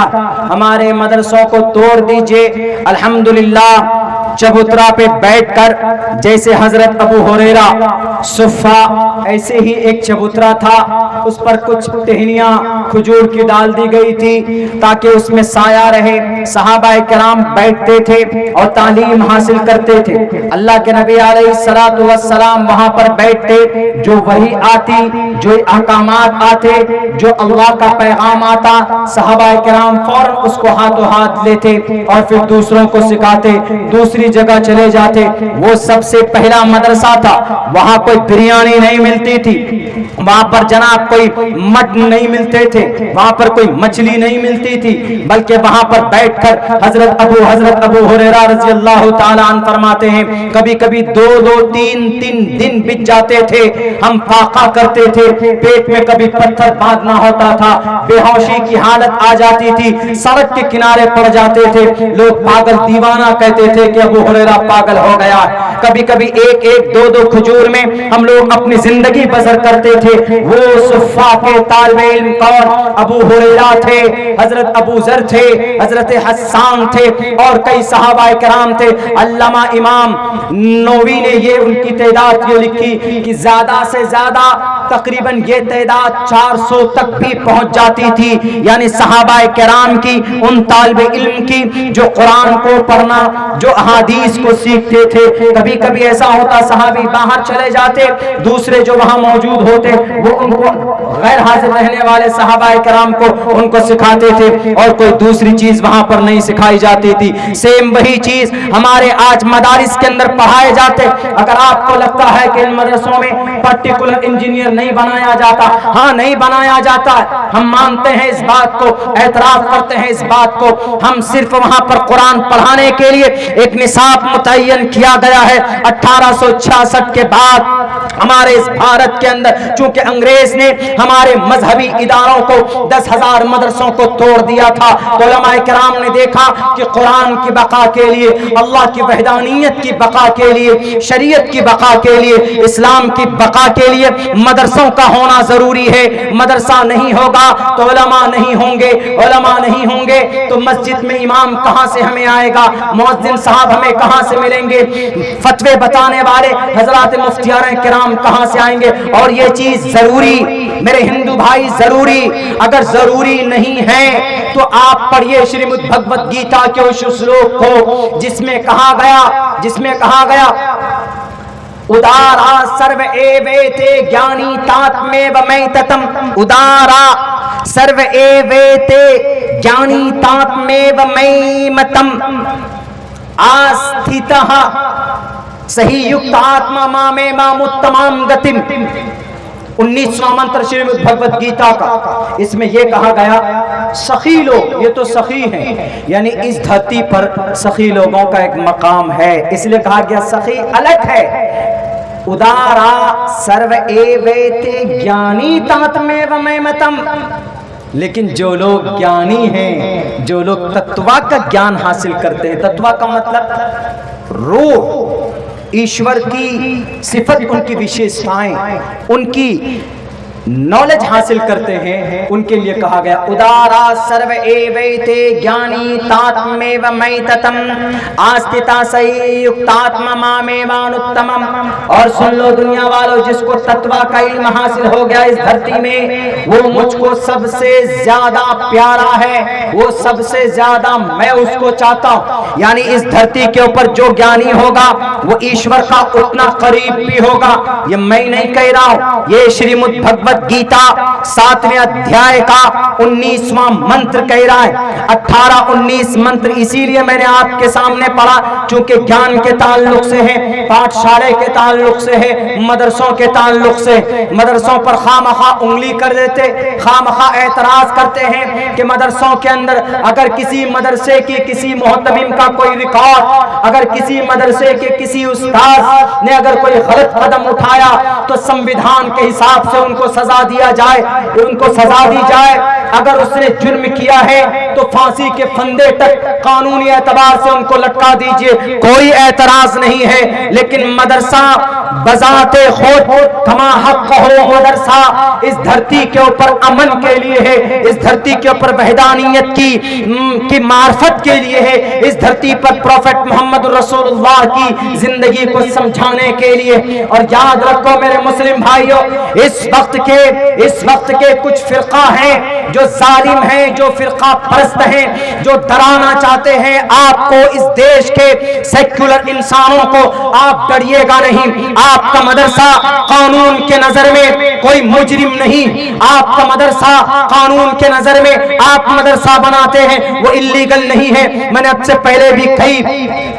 हमारे मदरसों को तोड़ दीजिए। अल्हम्दुलिल्लाह चबूतरा पे बैठकर, जैसे हजरत अबू हुरैरा सुफ़ा, ऐसे ही एक चबूतरा था, उस पर कुछ टहनियां खजूर की डाल दी गई थी ताकि उसमें साया रहे। सहाबाए किराम बैठते थे और तालीम हासिल करते थे। अल्लाह के नबी अलैहिस्सलातु वस्सलाम वहां पर बैठते, जो वही आती, जो अहकामात आते, जो अल्लाह का पैगाम आता, सहाबाए किराम फौरन उसको हाथों हाथ लेते और फिर दूसरों को सिखाते, दूसरी जगह चले जाते। वो सबसे पहला मदरसा था, वहां कोई बिरयानी नहीं मिलती थी, वहां पर जनाब कोई मटन नहीं मिलते थे, वहां पर कोई मछली नहीं मिलती थी, बल्कि वहां पर बैठकर हजरत अबू हुरैरा रज़ी अल्लाह ताला अन्हु फरमाते हैं, कभी कभी 2-2, 3-3 दिन बीत जाते थे, हम फाका करते थे, पेट में कभी पत्थर बांधना होता था, बेहोशी की हालत आ जाती थी, सड़क के किनारे पड़ जाते थे। लोग पागल दीवाना कहते थे कि अबू हुरैरा पागल हो गया। कभी कभी एक एक दो दो खजूर में हम लोग अपनी जिंदगी बसर करते थे। वो सुफ़ा के तालिबे इल्म कौन? अबू हुरैरा थे, हजरत अबू जर थे, हजरत हस्सान थे और कई सहाबाए किराम थे। अल्लामा इमाम नौवी ने ये उनकी तादाद ये लिखी कि ज्यादा से ज्यादा तकरीबन ये तादाद 400 तक भी पहुंच जाती थी। यानी सहाबाए किराम की, उन तालिबे इल्म की जो कुरान को पढ़ना, जो अहादीस को सीखते थे। कभी कभी ऐसा होता सहाबी बाहर चले जाते, दूसरे जो वहां मौजूद होते वो उनको गैर हाजिर रहने वाले सहाबाए किराम को उनको सिखाते थे और कोई दूसरी चीज वहां पर नहीं सिखाई जाती थी। सेम वही चीज हमारे आज मदारिस के अंदर पढ़ाए जाते। अगर आपको लगता है कि इन मदरसों में पर्टिकुलर इंजीनियर नहीं बनाया जाता, हाँ नहीं बनाया जाता, हम मानते हैं इस बात को, एतराफ करते हैं इस बात को। हम सिर्फ वहां पर कुरान पढ़ाने के लिए एक निसाब मुतय्यन किया गया है 1866 के बाद हमारे इस भारत के अंदर। चूंकि अंग्रेज ने हमारे मजहबी इदारों को 10,000 मदरसों को तोड़ दिया था, तो उलमाए किराम ने देखा कि कुरान की बका के लिए, अल्लाह की वहदानियत की बका के लिए, शरीयत की बका के लिए, इस्लाम की बका के लिए मदरसों का होना जरूरी है। मदरसा नहीं होगा तो उलमा नहीं होंगे, उलमा नहीं होंगे तो मस्जिद में इमाम कहां से हमें आएगा, मुअज्जिन साहब हमें कहां से मिलेंगे, फतवे बताने वाले हजरात मुफ्तियान किराम कहां से आएंगे। और ये चीज जरूरी, मेरे हिंदू भाई, जरूरी, अगर जरूरी नहीं है तो आप पढ़िए श्रीमद् भगवत गीता के उस श्लोक को जिसमें कहा गया उदारा सर्व एवेते ज्ञानी तात्मेव मैततम। उदारा सर्व एवेते ज्ञानी तात्मेव मैमतम आस्थितः सही युक्त आत्मा मामे मामुत्तमाम गतिम। 19वां मंत्र श्रीमद् भगवत गीता का, इसमें यह कहा गया सखी लोग, ये तो सखी हैं, यानी इस धरती पर सखी लोगों का एक मकाम है, इसलिए कहा गया सखी अलग है। उदारा सर्व एवेते ज्ञानी तात्मेव मैमतम। लेकिन जो लोग ज्ञानी हैं, जो लोग तत्वा का ज्ञान हासिल करते हैं, तत्वा का मतलब रूह, ईश्वर की सिफत, उनकी विशेषताएं, उनकी नॉलेज हासिल करते हैं, उनके लिए कहा गया उदारा सर्व एवैते ज्ञानी तात्मेव मैततम आस्थिता सही युक्तात्मा मामेवानुत्तमम। और सुन लो दुनिया वालों, जिसको तत्वा का इल्म हासिल हो गया इस धरती में, वो मुझको सबसे ज्यादा प्यारा है, वो सबसे ज्यादा मैं उसको चाहता हूं। यानी इस धरती के ऊपर जो ज्ञानी होगा वो ईश्वर का उतना करीब भी होगा। ये मैं नहीं कह रहा हूं, ये श्रीमद् भगवत गीता 7वें अध्याय का 19वां मंत्र कह रहा है। 18-19 मंत्र इसीलिए मैंने आपके सामने पढ़ा, चूंकि ज्ञान के ताल्लुक से है, पाठशाले के ताल्लुक से है, मदरसों के ताल्लुक से। मदरसों पर खामखा उंगली कर देते, खामखा एतराज करते हैं कि मदरसों के अंदर अगर किसी मदरसे की किसी मोहतमिम का कोई रिकॉर्ड, अगर किसी मदरसे के किसी उस्ताद ने अगर कोई गलत कदम उठाया तो संविधान के हिसाब से उनको सजा दिया जाए, उनको सजा दी जाए। अगर उसने जुर्म किया है तो फांसी के फंदे तक कानूनी एतबार से उनको लटका दीजिए, कोई एतराज नहीं है। लेकिन मदरसा बजाते खुद कमा हक हो, मदरसा इस धरती के ऊपर अमन के लिए है, इस धरती के ऊपर वहदानियत की मार्फत के लिए है, इस धरती पर प्रोफेट मोहम्मद रसूलुल्लाह की जिंदगी को समझाने के लिए। और याद रखो मेरे मुस्लिम भाइयों, इस वक्त के कुछ फिरका हैं जो जालिम हैं, जो फिरका परस्त हैं, जो डराना चाहते हैं आपको, इस देश के सेक्युलर इंसानों को। आप डरिएगा नहीं, आपका मदरसा कानून के नजर में कोई मुजरिम नहीं, आपका मदरसा कानून के नजर में आप मदरसा बनाते हैं वो इल्लीगल नहीं है। मैंने आपसे पहले भी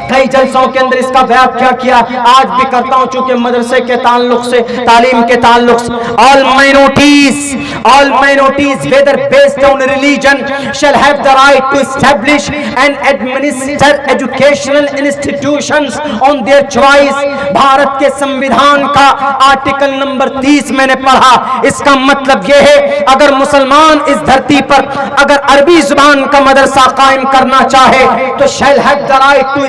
कई जलसों के अंदर इसका व्याख्या किया, आज भी करता हूं, चूंकि मदरसे के ताल्लुक से, तालीम के ताल्लुक से, all minorities whether based on religion shall have the right to establish and administer educational institutions on their choice। Bharat के संविधान का आर्टिकल नंबर 30 मैंने पढ़ा। इसका मतलब यह है अगर मुसलमान इस धरती पर अगर अरबी जुबान का मदरसा कायम करना चाहे तो shall have the right to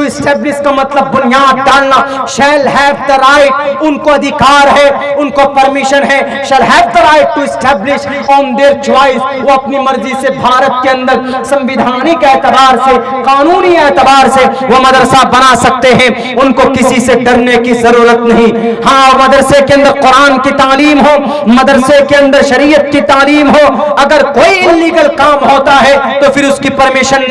establish का मतलब बुनियाद डालना। shall have the right उनको अधिकार है, उनको परमिशन है। shall have the right to establish on their choice वो अपनी मर्जी से भारत के अंदर संविधानिक एतबार से, कानूनी एतबार से वो मदरसा बना सकते हैं। उनको किसी से डरने की जरूरत नहीं। हाँ, मदरसे के अंदर कुरान की तालीम हो, मदरसे के अंदर शरीयत की तालीम हो। अगर कोई इल्लीगल काम होता है तो फिर उसकी परमिशन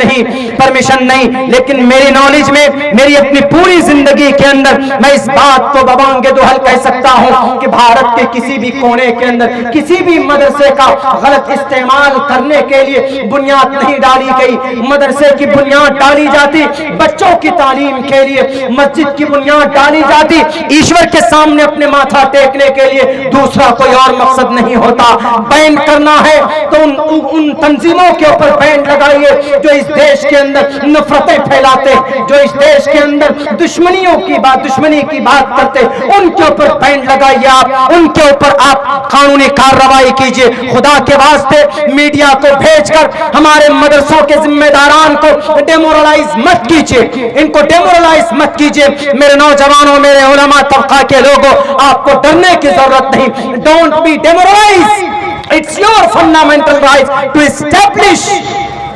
नहीं। लेकिन मेरी नॉलेज में, मेरी अपनी पूरी जिंदगी के अंदर मैं इस बात को बबांगे दुहल कह सकता हूं कि भारत के किसी भी कोने के अंदर किसी भी मदरसे का गलत इस्तेमाल करने के लिए बुनियाद नहीं डाली गई। मदरसे की बुनियाद डाली जाती बच्चों की तालीम के लिए, मस्जिद की बुनियाद डाली जाती ईश्वर के सामने अपने माथा टेकने के लिए, दूसरा कोई और मकसद नहीं होता। बैन करना है तो उन तंजीमों के ऊपर बैन लगाइए जो इस देश के अंदर नफरतें फैलाते, जो इस देश के अंदर दुश्मनी की बात करते, उनके ऊपर बैन लगाइए। आप उनके ऊपर आप कानूनी कार्रवाई कीजिए। खुदा के वास्ते मीडिया को भेजकर हमारे मदरसों के जिम्मेदारान को डेमोरलाइज मत कीजिए, इनको डेमोरलाइज मत कीजिए। मेरे नौजवानों, मेरे उलमा तबका के लोगों, आपको डरने की जरूरत नहीं। Don't be demoralise. It's your fundamental right to establish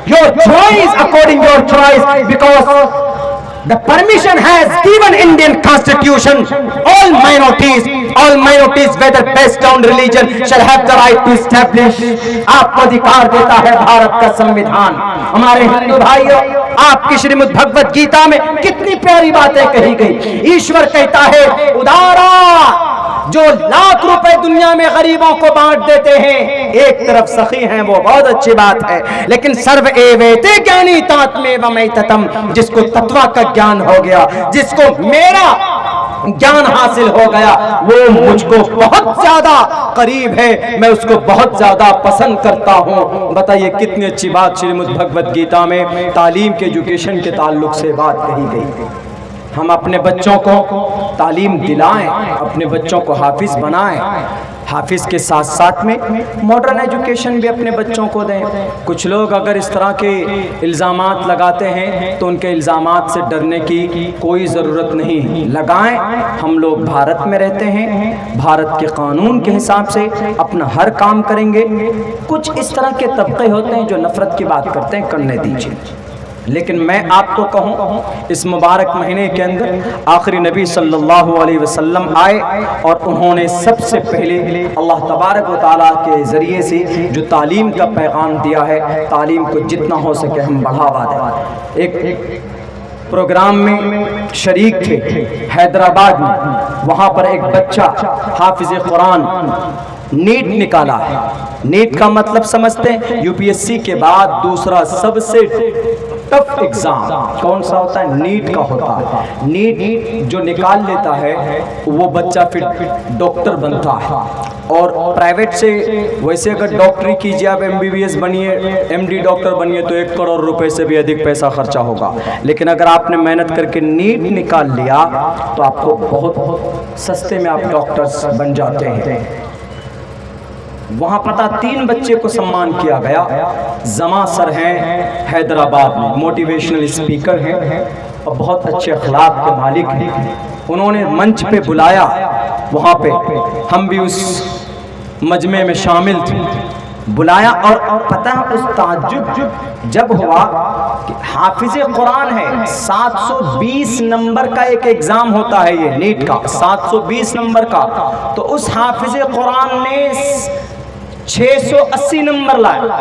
your choice according to your choice, because the permission has given Indian Constitution. All minorities whether based on religion shall have the right to establish। आपको अधिकार देता है भारत का संविधान। हमारे हिंदू भाइयों, आपकी श्रीमद् भगवत गीता में कितनी प्यारी बातें कही गई। ईश्वर कहता है उदारा, जो लाख रुपए दुनिया में गरीबों को बांट देते हैं, एक तरफ सखी हैं, वो बहुत अच्छी बात है। लेकिन सर्व एवेते ज्ञानी तात्मेव मैततम, जिसको तत्वा का ज्ञान हो गया, जिसको मेरा ज्ञान हासिल हो गया, वो मुझको बहुत ज्यादा करीब है, मैं उसको बहुत ज्यादा पसंद करता हूं। बताइए कितनी अच्छी बात श्रीमद् भगवत गीता में तालीम के एजुकेशन के ताल्लुक से बात कही गई। हम अपने बच्चों को तालीम दिलाएं, अपने बच्चों को हाफिज बनाएं, हाफिज के साथ साथ में मॉडर्न एजुकेशन भी अपने बच्चों को दें। कुछ लोग अगर इस तरह के इल्ज़ामात लगाते हैं तो उनके इल्ज़ामात से डरने की कोई ज़रूरत नहीं। लगाएं, हम लोग भारत में रहते हैं, भारत के कानून के हिसाब से अपना हर काम करेंगे। कुछ इस तरह के तबके होते हैं जो नफ़रत की बात करते हैं, करने दीजिए। लेकिन मैं आपको कहूँ, इस मुबारक महीने के अंदर आखिरी नबी सल्लल्लाहु अलैहि वसल्लम आए और उन्होंने सबसे पहले अल्लाह तबारक व तआला के ज़रिए से जो तालीम का पैगाम दिया है, तालीम को जितना हो सके हम बढ़ावा दें। एक प्रोग्राम में शरीक थे हैदराबाद में, वहाँ पर एक बच्चा हाफिज़ कुरान नीट निकाला है। नीट का मतलब समझते हैं, यूपीएससी के बाद दूसरा सबसे टफ एग्जाम कौन सा होता है? नीट का होता है। नीट जो निकाल लेता है वो बच्चा फिर डॉक्टर बनता है। और प्राइवेट से वैसे अगर डॉक्टरी कीजिए, आप एमबीबीएस बनिए, एमडी डॉक्टर बनिए, तो 1 करोड़ रुपए से भी अधिक पैसा खर्चा होगा। लेकिन अगर आपने मेहनत करके नीट निकाल लिया तो आपको बहुत सस्ते में आप डॉक्टर्स बन जाते हैं। वहाँ पता 3 बच्चे को सम्मान किया गया। जमा सर हैं हैदराबाद में, मोटिवेशनल स्पीकर हैं और बहुत अच्छे अखलाक के मालिक हैं। उन्होंने मंच पे बुलाया, वहाँ पे हम भी उस मजमे में शामिल थे, बुलाया। और पता है उस ताज्जुब जब हुआ कि हाफिज़े कुरान है, 720 नंबर का एक एग्ज़ाम होता है ये नीट का, 720 नंबर का। तो उस हाफिज़े कुरान ने 680 नंबर लाया,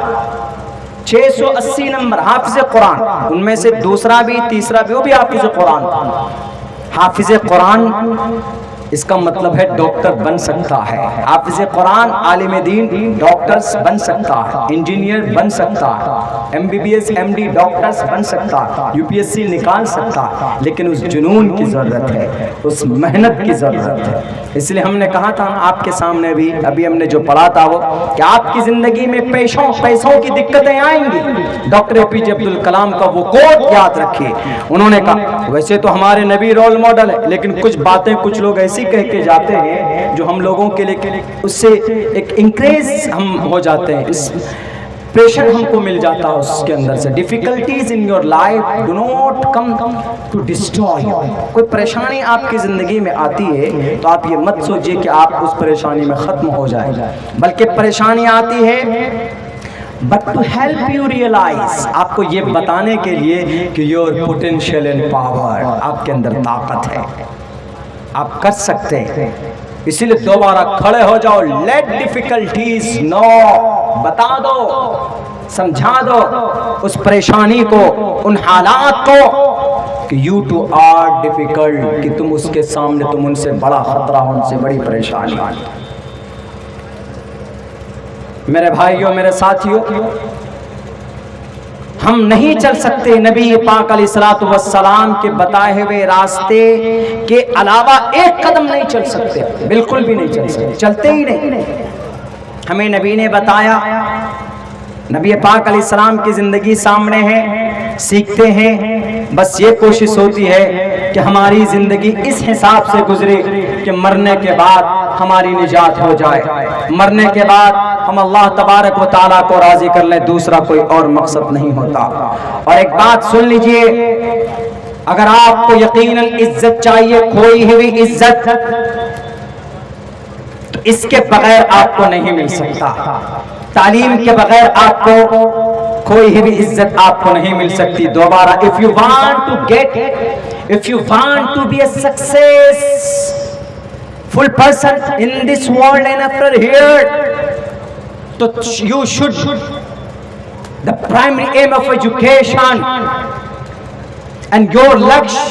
680 नंबर हाफिज़े कुरान। उनमें से दूसरा भी तीसरा भी, वो भी हाफिज़े कुरान। हाफिज़े कुरान इसका मतलब है डॉक्टर बन सकता है। हाफिज़े कुरान आलिम दीन डॉक्टर्स बन सकता है, इंजीनियर बन सकता है। MBBS MD डॉक्टर्स बन सकता, UPSC निकाल सकता, लेकिन उस जुनून की ज़रूरत है, उस मेहनत की ज़रूरत है। इसलिए हमने कहा था आपके सामने भी, अभी हमने जो पढ़ा था वो, कि आपकी ज़िंदगी में पैसों की दिक्कतें आएंगी। डॉक्टर APJ अब्दुल कलाम का वो कोट याद रखिए, उन्होंने कहा वैसे तो हमारे नबी रोल मॉडल है, लेकिन कुछ बातें कुछ लोग ऐसी कह के जाते हैं जो हम लोगों के लिए उससे एक इंक्रेज हम हो जाते हैं, प्रेशर हमको मिल जाता है उसके अंदर से। Difficulties in your life do not come to destroy. कोई परेशानी आपकी ज़िंदगी में आती है तो आप ये मत सोचिए कि आप उस परेशानी में ख़त्म हो जाए, बल्कि परेशानी आती है but to help you realise, आपको ये बताने के लिए कि योर पोटेंशियल एंड पावर, आपके अंदर ताकत है, आप कर सकते हैं। इसीलिए दोबारा खड़े हो जाओ, लेट डिफिकल्टीज नो, बता दो, समझा दो उस परेशानी को, उन हालात को कि यू टू आर डिफिकल्ट, कि तुम उसके सामने, तुम उनसे बड़ा खतरा, उनसे बड़ी परेशानी। मेरे भाइयों, मेरे साथियों, हम नहीं चल सकते नबी पाक अलैहिस्सलातु वस्सलाम के बताए हुए रास्ते के अलावा एक कदम नहीं चल सकते, बिल्कुल भी नहीं चल सकते, चलते ही नहीं। हमें नबी ने बताया, नबी पाक अलैहिस्सलाम की ज़िंदगी सामने है, सीखते हैं, बस ये कोशिश होती है कि हमारी ज़िंदगी इस हिसाब से गुजरे कि मरने के बाद हमारी निजात हो जाए, मरने के बाद हम अल्लाह तबारक व तआला को राज़ी कर लें, दूसरा कोई और मकसद नहीं होता। और एक बात सुन लीजिए, अगर आपको यकीनन इज्जत चाहिए, खोई हुई इज्जत, तो इसके बगैर आपको नहीं मिल सकता। तालीम के बगैर आपको कोई भी इज्जत आपको नहीं मिल सकती। दोबारा, if you want to be a successful person in this world and after here, तो you should, the primary aim of education and your lakshya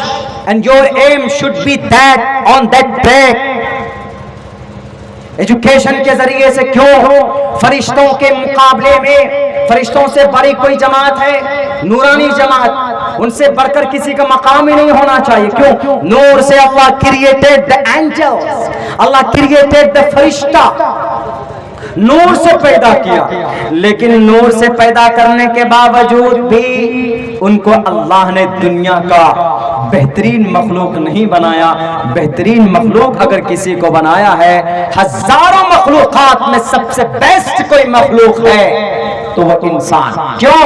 and your aim should be that, on that track। Education के जरिए से क्यों फरिश्तों के मुकाबले में, फरिश्तों से बड़ी कोई जमात है नूरानी जमात, उनसे बढ़कर किसी का मकाम ही नहीं होना चाहिए। क्यों? नूर से Allah created the angels, Allah created the फरिश्ता, नूर से पैदा किया, लेकिन नूर से पैदा करने के बावजूद भी उनको अल्लाह ने दुनिया का बेहतरीन मखलूक नहीं बनाया। बेहतरीन मखलूक अगर किसी को बनाया है, हजारों मखलूकात में सबसे बेस्ट कोई मखलूक है तो वो इंसान। क्यों?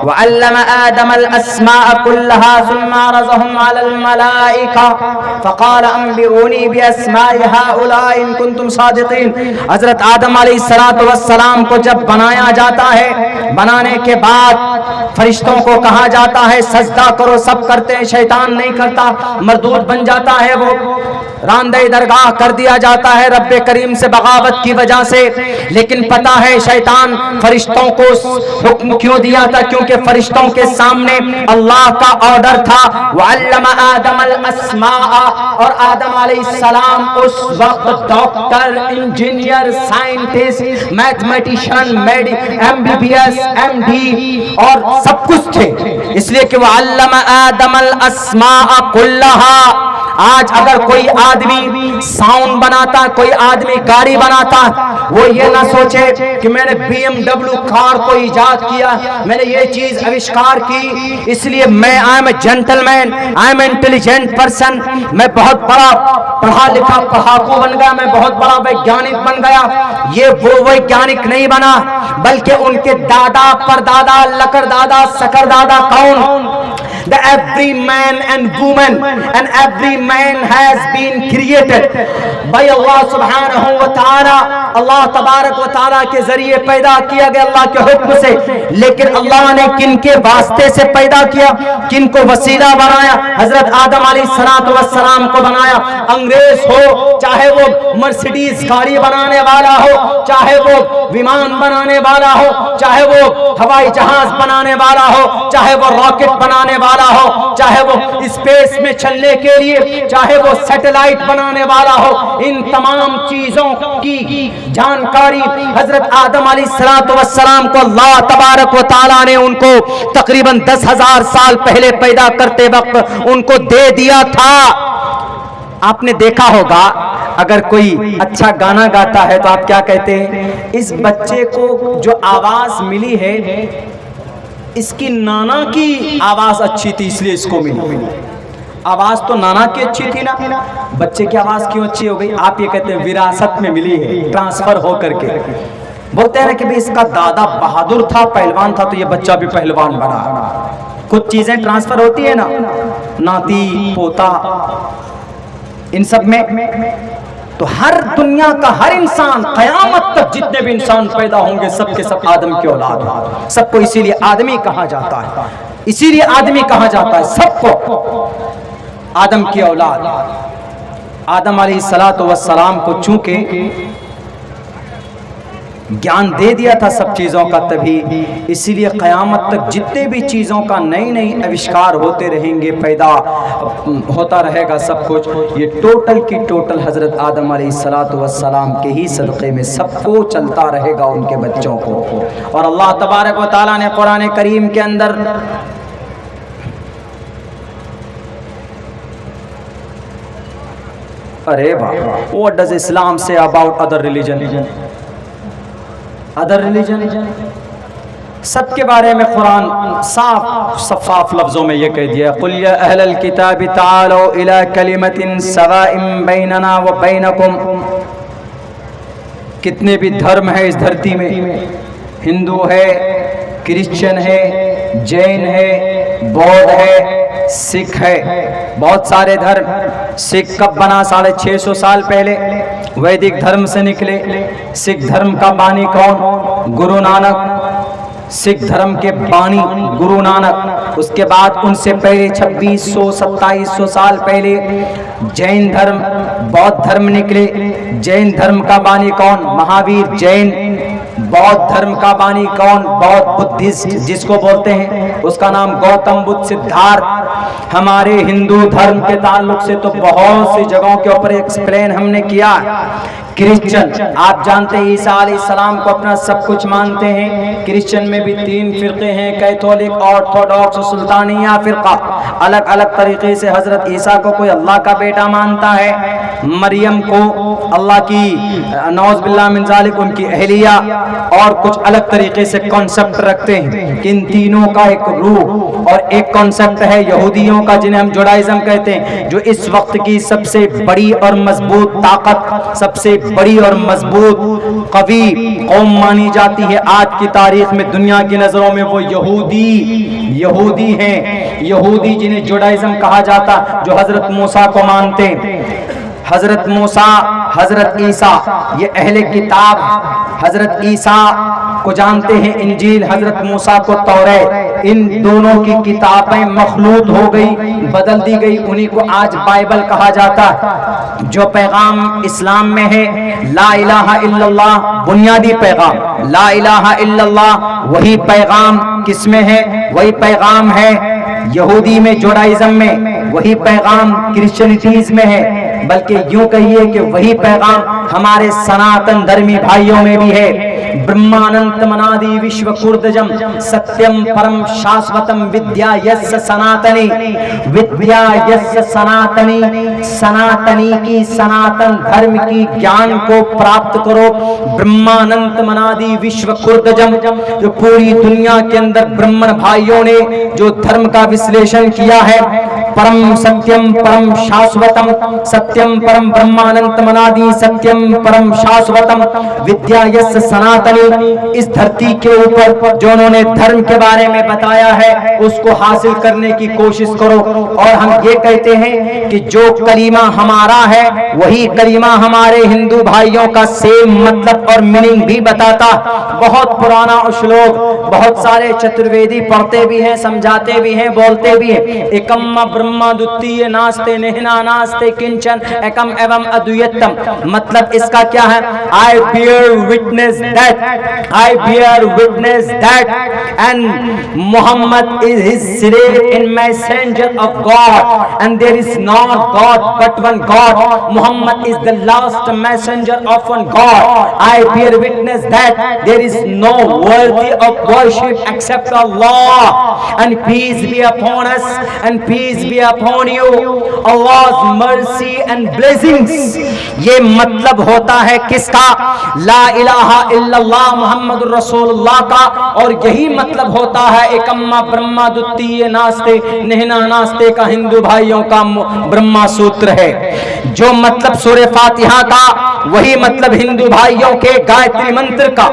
वअल्लम आदम अल-अस्माअ कुल्लहा सुम्मा अरज़हुम अलल मलाइका फ़क़ाल अंबिऊनी बिअस्माइ हाउलाइ इन कुंतुम सादिक़ीन। हज़रत आदम अलैहिस्सलातु वस्सलाम को जब बनाया जाता है, बनाने के बाद फरिश्तों को कहा जाता है सजदा करो, सब करते हैं, शैतान नहीं करता, मरदूद बन जाता है, वो रांदे दरगाह कर दिया जाता है रब्बे करीम से बगावत की वजह से। लेकिन पता है शैतान फरिश्तों को हुक्म क्यों दिया था? क्योंकि फरिश्तों के सामने अल्लाह का ऑर्डर था, वअल्लम आदम अल-अस्माअ, और आदम अलैहिस्सलाम उस वक्त doctor, engineer, scientist, mathematician, MBBS, MD और सब कुछ थे। इसलिए कि वअल्लम आदम अल-अस्माअ कुल्लहा। आज अगर कोई आदमी साउंड बनाता, कोई आदमी गाड़ी बनाता, वो ये ना सोचे कि मैंने BMW कार को इजाद किया, मैंने ये चीज आविष्कार की, इसलिए मैं I am a gentleman, I am intelligent person, मैं बहुत बड़ा पढ़ा लिखा पढ़ाकू बन गया, मैं बहुत बड़ा वैज्ञानिक बन गया। ये वो वैज्ञानिक नहीं बना, बल्कि उनके दादा, परदादा, लकड़दादा, सकरदादा कौन? The every man and woman and every man has been created by Allah subhanahu wa ta'ala। अल्लाह तबारक व ताला के जरिए पैदा किया गया अल्लाह के हुक्म से। लेकिन अल्लाह ने किन के वास्ते से पैदा किया, किन को वसीला बनाया? हजरत आदम अलैहिस्सलातु वस्सलाम को बनाया। अंग्रेज हो, चाहे वो मर्सिडीज गाड़ी बनाने वाला हो, चाहे वो विमान बनाने वाला हो, चाहे वो हवाई जहाज बनाने वाला हो, चाहे वो रॉकेट बनाने वाला वाला हो, चाहे वो स्पेस में चलने के लिए, चाहे वो सैटेलाइट बनाने वाला हो, इन तमाम चीजों की जानकारी हजरत आदम अलैहिस्सलाम को अल्लाह तबारक व तआला ने उनको तकरीबन 10,000 साल पहले पैदा करते वक्त उनको दे दिया था। आपने देखा होगा अगर कोई अच्छा गाना गाता है तो आप क्या कहते हैं, इस बच्चे को जो आवाज मिली है इसकी नाना की आवाज अच्छी थी इसलिए इसको मिली। आवाज तो नाना की अच्छी थी ना, बच्चे की आवाज क्यों अच्छी हो गई? आप ये कहते हैं विरासत में मिली है, ट्रांसफर हो करके। बोलते हैं कि भाई इसका दादा बहादुर था, पहलवान था, तो ये बच्चा भी पहलवान बना। कुछ चीजें ट्रांसफर होती है ना, नाती पोता, इन सब में। तो हर दुनिया का हर इंसान कयामत तक जितने भी इंसान पैदा होंगे सबके सब आदम की औलाद होंगे। सबको इसीलिए आदमी कहा जाता है, इसीलिए आदमी कहा जाता है सबको आदम की औलाद। आदम अलैहिस्सलातु वस्सलाम को चूंकि ज्ञान दे दिया था सब चीज़ों का, तभी इसीलिए क़यामत तक जितने भी चीज़ों का नई नई आविष्कार होते रहेंगे, पैदा होता रहेगा सब कुछ, ये टोटल की टोटल हज़रत आदम अलैहिस्सलातु वस्सलाम के ही सदक़े में सबको चलता रहेगा, उनके बच्चों को। और अल्लाह तबारक व तआला ने कुरान करीम के अंदर अरे बाबा, what does Islam say about other religion? Other religion सबके बारे में कुरान साफ शफ़ाफ लफ्ज़ों में ये कह दिया, कुल या अहलल किताब तालो इला कलिमतिन सवाइम बैनना व बैनकुम। कितने भी धर्म है इस धरती में, हिंदू है, क्रिश्चियन है, जैन है, बौद्ध है, सिख है, बहुत सारे धर्म। सिख कब बना? 650 साल पहले वैदिक धर्म से निकले। सिख धर्म का बानी कौन? गुरु नानक। सिख धर्म के बानी गुरु नानक। उसके बाद उनसे पहले 2600-2700 साल पहले जैन धर्म, बौद्ध धर्म निकले। जैन धर्म का बानी कौन? महावीर जैन। बौद्ध धर्म का बानी कौन? बौद्ध बुद्धिस्ट जिसको बोलते हैं, उसका नाम गौतम बुद्ध। सिद्धार्थ। हमारे हिंदू धर्म के ताल्लुक से तो बहुत सी जगहों के ऊपर एक्सप्लेन हमने किया। क्रिश्चियन, आप जानते हैं ईसा अलैहिस्सलाम को अपना सब कुछ मानते हैं। क्रिश्चियन में भी 3 फिरके हैं, कैथोलिक, ऑर्थोडॉक्स, सुल्तानिया फिरका। अलग अलग तरीके से हजरत ईसा को कोई अल्लाह का बेटा मानता है, मरियम को अल्लाह की नौज़ बिल्लाह मिन ज़ालिक उनकी अहलिया, और कुछ अलग तरीके से कॉन्सेप्ट रखते हैं। इन तीनों का एक रूह और एक कॉन्सेप्ट है यहूदियों का, जिन्हें हम जुडाइज्म कहते हैं, जो इस वक्त की सबसे बड़ी और मजबूत ताकत, सबसे बड़ी और मजबूत कवी कौम मानी जाती है आज की तारीख में। दुनिया की नजरों में वो यहूदी हैं, यहूदी जिन्हें जुडाइज्म कहा जाता, जो हजरत मूसा को मानते हैं। हजरत मूसा, हजरत ईसा, ये अहले किताब हजरत ईसा को जानते हैं, इंजील, हजरत मूसा को तौरात। इन दोनों की किताबें मखलूत हो गई, बदल दी गई, उन्हीं को आज बाइबल कहा जाता है। जो पैगाम इस्लाम में है, ला इलाहा इल्लल्लाह, बुनियादी पैगाम ला इलाहा इल्लल्लाह, वही पैगाम किसमें है? वही पैगाम है यहूदी में, जुडाइज्म में, वही पैगाम क्रिश्चियनिटीज में है। बल्कि यूं कहिए कि वही पैगाम हमारे सनातन धर्मी भाइयों में भी है। ब्रह्मानंद मनादि विश्व कुर्दजम सत्यम परम शाश्वतम विद्या यस्य सनातनी, विद्या यस्य सनातनी, सनातनी की सनातन धर्म की ज्ञान को प्राप्त करो। ब्रह्मानंद मनादि विश्व कुर्दजम, जो पूरी दुनिया के अंदर ब्राह्मण भाइयों ने जो धर्म का विश्लेषण किया है, परम सत्यम परम शाश्वतम, सत्यम परम ब्रह्मानंद मनादि, सत्यम परम शाश्वतम विद्या यस्य सनातनी। इस धरती के ऊपर जो उन्होंने धर्म के बारे में बताया है, उसको हासिल करने की कोशिश करो। और हम ये कहते हैं कि जो कलीमा हमारा है वही कलीमा हमारे हिंदू भाइयों का सेम मतलब और मीनिंग भी बताता। बहुत पुराना श्लोक, बहुत सारे चतुर्वेदी पढ़ते भी हैं, समझाते भी हैं, बोलते भी हैं। एकम ब्रह्म द्वितीय नास्ते नेहना नास्ते किंचन एकम एवं अद्वैतम। मतलब इसका क्या है? I bear witness that and Mohammed is his slave and messenger of God and there is not God but one God. Muhammad is the last messenger of one God. I bear witness that there is no worthy of worship except Allah, and peace be upon us and peace be upon you. Allah's mercy and blessings. ये मतलब होता है किसका? ला इलाहा इल्लल्लाह मुहम्मदुर रसूलुल्लाह का। और यही मतलब होता है एकम्मा ब्रह्मा द्वितीय नास्ते नेहना नास्ते का हिंदू भाइयों का ब्रह्मा सूत्र है। जो मतलब सूरह फातिहा का वही मतलब हिंदू भाइयों के गायत्री मंत्र का।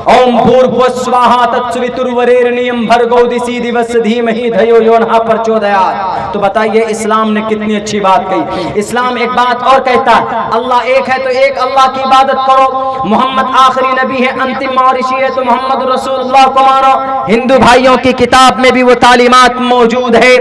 ओम भूर्भुवः स्वाहा तत्सवितुर्वरेण्यं भर्गो दिसी दिवस धीमहि धियो यो नः प्रचोदयात्। तो बताइए इस्लाम ने कितनी अच्छी बात कही। इस्लाम एक बात और कहता है, अल्लाह एक है तो एक अल्लाह की इबादत करो। मोहम्मद आखिरी नबी है, अंतिम मौरिशी है, तो मोहम्मद रसूलुल्लाह को मानो। हिंदू भाइयों की किताब में भी वो तालीमात मौजूद है।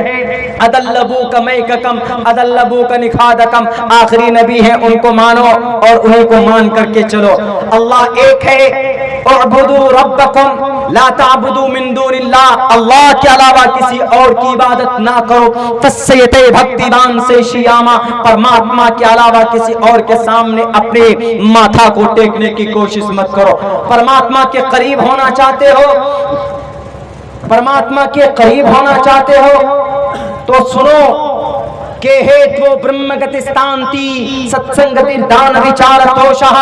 अदल्लबू का मैककम अदल्लबू का निखादकम, आखिरी नबी है उनको मानो और उन्हीं को मान करके चलो। अल्लाह एक है। उअबुदू रब्बकुम ला ताबुदू मिन दूनिल्लाह, अल्लाह के अलावा किसी और की इबादत ना करो। फस्सयते भक्तिदान से शियामा, परमात्मा के अलावा किसी और के सामने अपने माथा को टेकने की कोशिश मत करो। परमात्मा के करीब होना चाहते हो, परमात्मा के करीब होना चाहते हो तो सुनो के हेत्वो ब्रह्मगतिस्तांति सत्संगति दान विचार तोषः।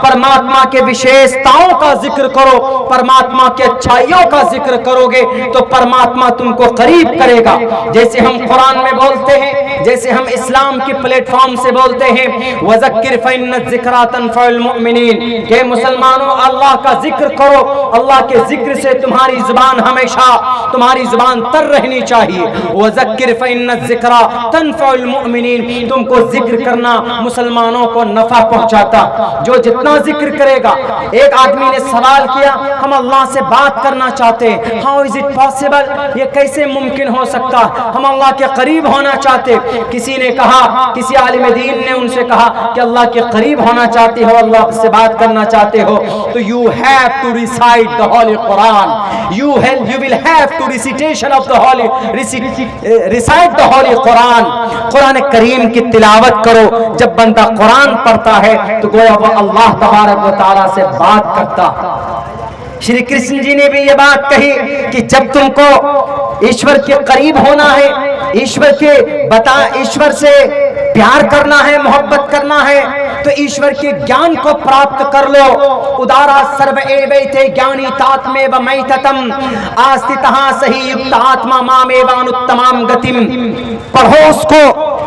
परमात्मा के विशेषताओं का जिक्र करो, परमात्मा के अच्छाइयों का जिक्र करोगे तो परमात्मा तुमको करीब करेगा। जैसे हम कुरान में बोलते हैं, जैसे हम इस्लाम के प्लेटफॉर्म से बोलते हैं, वज़क्किर फ़इन्न ज़िक्रा तनफ़उल मुमिनीन, के मुसलमानों अल्लाह का जिक्र करो। अल्लाह के जिक्र से तुम्हारी जुबान हमेशा, तुम्हारी जुबान तर रहनी चाहिए। वज़क्किर फ़इन्न ज़िक्रा तनफ़उल मुमिनीन, तुमको जिक्र करना मुसलमानों को नफा पहुंचाता। जो जितना जिक्र करेगा। एक आदमी ने सवाल किया, हम अल्लाह से बात करना चाहते हैं, हाउ इज इट पॉसिबल, ये कैसे मुमकिन हो सकता, हम अल्लाह के करीब होना चाहते। किसी ने कहा, किसी आलिम दीन ने उनसे कहा कि अल्लाह के करीब होना चाहते हो, अल्लाह से बात करना चाहते हो तो you have to recite the holy Quran, you will have to recitation of the holy, recite the holy Quran. Quran करीम की तिलावत करो। जब बंदा कुरान पढ़ता है तो गोया वो अल्लाह तबारक व तआला से बात करता। श्री कृष्ण जी ने भी ये बात कही कि जब तुमको ईश्वर के करीब होना है, ईश्वर से प्यार करना है, मोहब्बत करना है तो ईश्वर के ज्ञान को प्राप्त कर लो। उदारा सर्व एवैते ज्ञानी तात्मेव मैततम आस्तितः सही युक्त आत्मा मामेवानुत्तमाम गतिम। पढ़ो उसको,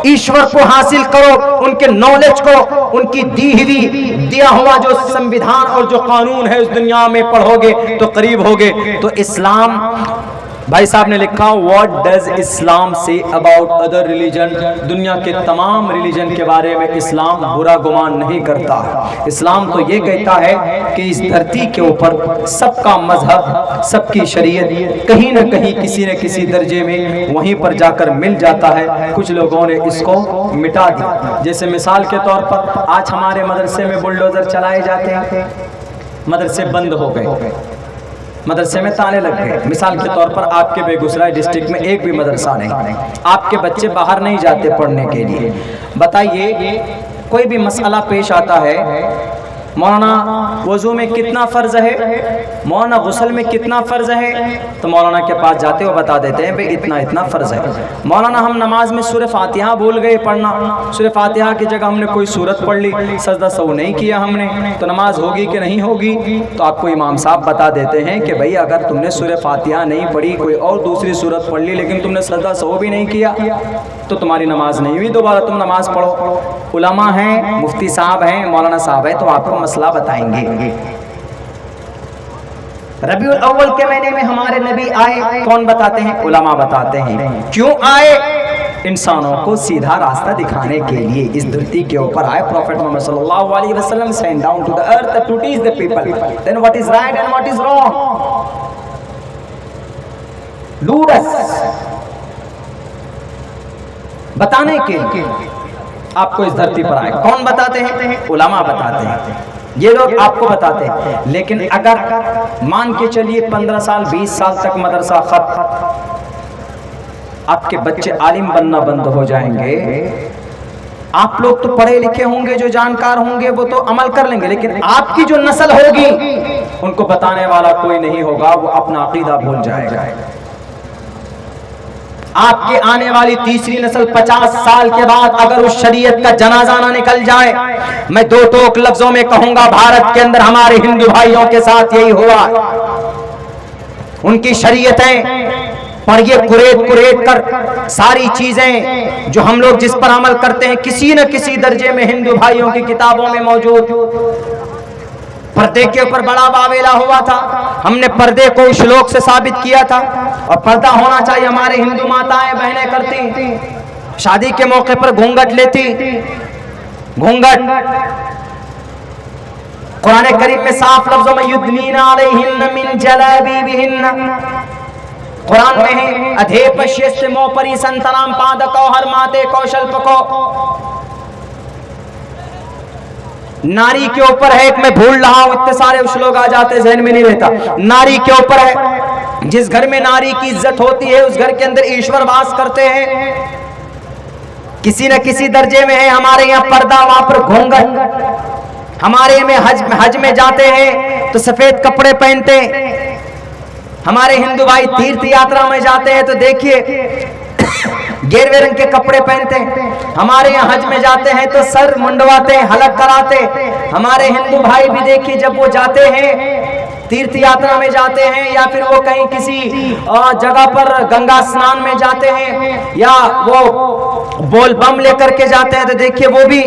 ईश्वर को हासिल करो, उनके नॉलेज को, उनकी दिया हुआ जो संविधान और जो कानून है उस दुनिया में पढ़ोगे तो करीब होगे। तो इस्लाम, भाई साहब ने लिखा, what does Islam say about other religion. दुनिया के तमाम रिलीजन के बारे में इस्लाम बुरा गुमान नहीं करता। इस्लाम तो ये कहता है कि इस धरती के ऊपर सबका मजहब, सबकी शरीयत कहीं न कहीं किसी न किसी दर्जे में वहीं पर जाकर मिल जाता है। कुछ लोगों ने इसको मिटा दिया। जैसे मिसाल के तौर पर आज हमारे मदरसे में बुलडोजर चलाए जाते हैं, मदरसे बंद हो गए, मदरसे में ताले लग गए। मिसाल के तौर पर आपके बेगूसराय डिस्ट्रिक्ट में एक भी मदरसा नहीं, आपके बच्चे बाहर नहीं जाते पढ़ने के लिए। बताइए कोई भी मसला पेश आता है, मौलाना वज़ू में कितना फ़र्ज़ है, मौलाना गुस्ल में कितना फ़र्ज़ है, तो मौलाना के पास जाते हो बता देते हैं भाई इतना इतना फ़र्ज़ है। मौलाना हम नमाज में सूरह फातिहा भूल गए पढ़ना, सूरह फातिहा की जगह हमने कोई सूरत पढ़ ली, सजदा सहू नहीं किया हमने, तो नमाज होगी कि नहीं होगी। तो आपको इमाम साहब बता देते हैं कि भाई अगर तुमने सूरह फातिहा नहीं पढ़ी, कोई और दूसरी सूरत पढ़ ली लेकिन तुमने सजदा सहू भी नहीं किया तो तुम्हारी नमाज नहीं हुई, दोबारा तुम नमाज पढ़ो। उलमा हैं, मुफ्ती साहब हैं, मौलाना साहब हैं, तो आपको मसला बताएंगे। रबीउल अव्वल के महीने में हमारे नबी आए, कौन बताते हैं? उलमा बताते हैं। क्यों आए? इंसानों को सीधा रास्ता दिखाने के लिए इस धरती के ऊपर आए प्रॉफेट मोहम्मद सल्लल्लाहु अलैहि वसल्लम send down to the earth to teach the people then what is right and what is wrong, lead us, बताने के लिए आपको इस धरती पर आए। कौन बताते हैं? उलमा बताते हैं, ये लोग आपको बताते हैं। लेकिन अगर मान के चलिए 15 साल 20 साल तक मदरसा खत्म, आपके बच्चे आलिम बनना बंद हो जाएंगे। आप लोग तो पढ़े लिखे होंगे, जो जानकार होंगे वो तो अमल कर लेंगे, लेकिन आपकी जो नस्ल होगी उनको बताने वाला कोई नहीं होगा, वो अपना अकीदा भूल जाएगा। आपके आने वाली तीसरी नस्ल 50 साल के बाद अगर उस शरीयत का जनाजा ना निकल जाए, मैं दो टोक लफ्जों में कहूंगा, भारत के अंदर हमारे हिंदू भाइयों के साथ यही हुआ। उनकी शरीयतें पढ़िए, कुरेद कुरेद कर सारी चीजें जो हम लोग जिस पर अमल करते हैं किसी न किसी दर्जे में हिंदू भाइयों की किताबों में मौजूद। पर्दे के ऊपर बड़ा वावेला हुआ था, हमने पर्दे को श्लोक से साबित किया था, और पर्दा होना चाहिए। हमारे हिंदू माताएं बहनें करती, शादी के मौके पर घूंघट लेती, घूंघट कुरान करीम में साफ लफ्जों में युद्दनीना अलैहिन्ना मिन जलाबीबिहिन्ना, कुरान में है अधे पश्यस्य मोपरी संतनाम पादको हर माते कौशल्पको। नारी के ऊपर है, एक मैं भूल रहा हूं, इतने सारे श्लोक आ जाते जहन में नहीं रहता। नारी के ऊपर है, जिस घर में नारी की इज्जत होती है उस घर के अंदर ईश्वर वास करते हैं, किसी न किसी दर्जे में है। हमारे यहाँ पर्दा, वहां पर घूंघट। हमारे में हज में जाते हैं तो सफेद कपड़े पहनते हैं। हमारे हिंदू भाई तीर्थ यात्रा में जाते हैं तो देखिए गेरुए रंग के कपड़े पहनते हैं। हमारे यहाँ हज में जाते हैं तो सर मुंडवाते हैं, हलक कराते। हमारे हिंदू भाई भी देखिए जब वो जाते हैं तीर्थ यात्रा में जाते हैं, या फिर वो कहीं किसी जगह पर गंगा स्नान में जाते हैं, या वो बोल बम लेकर के जाते हैं, तो देखिए वो भी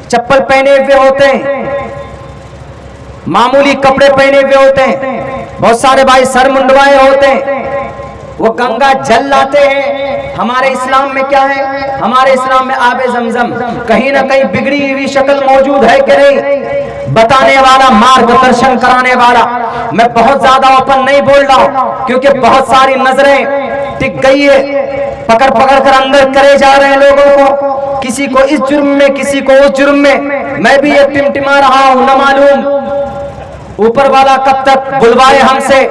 चप्पल पहने हुए होते हैं, मामूली कपड़े पहने हुए होते हैं। बहुत सारे भाई सर मुंडवाए होते हैं, वो गंगा जल लाते हैं। हमारे इस्लाम में क्या है? हमारे इस्लाम में आबे जमजम कहीं ना कहीं बिगड़ी हुई शक्ल मौजूद है कि नहीं? बताने वाला, मार्गदर्शन कराने वाला। मैं बहुत ज्यादा ओपन नहीं बोल रहा हूं क्योंकि बहुत सारी नजरें टिक गई है, पकड़ पकड़ कर अंदर करे जा रहे हैं लोगों को, किसी को इस जुर्म में, किसी को उस जुर्म में। मैं भी ये टिमटिमा रहा हूं, न मालूम ऊपर वाला कब तक बुलवाए हमसे,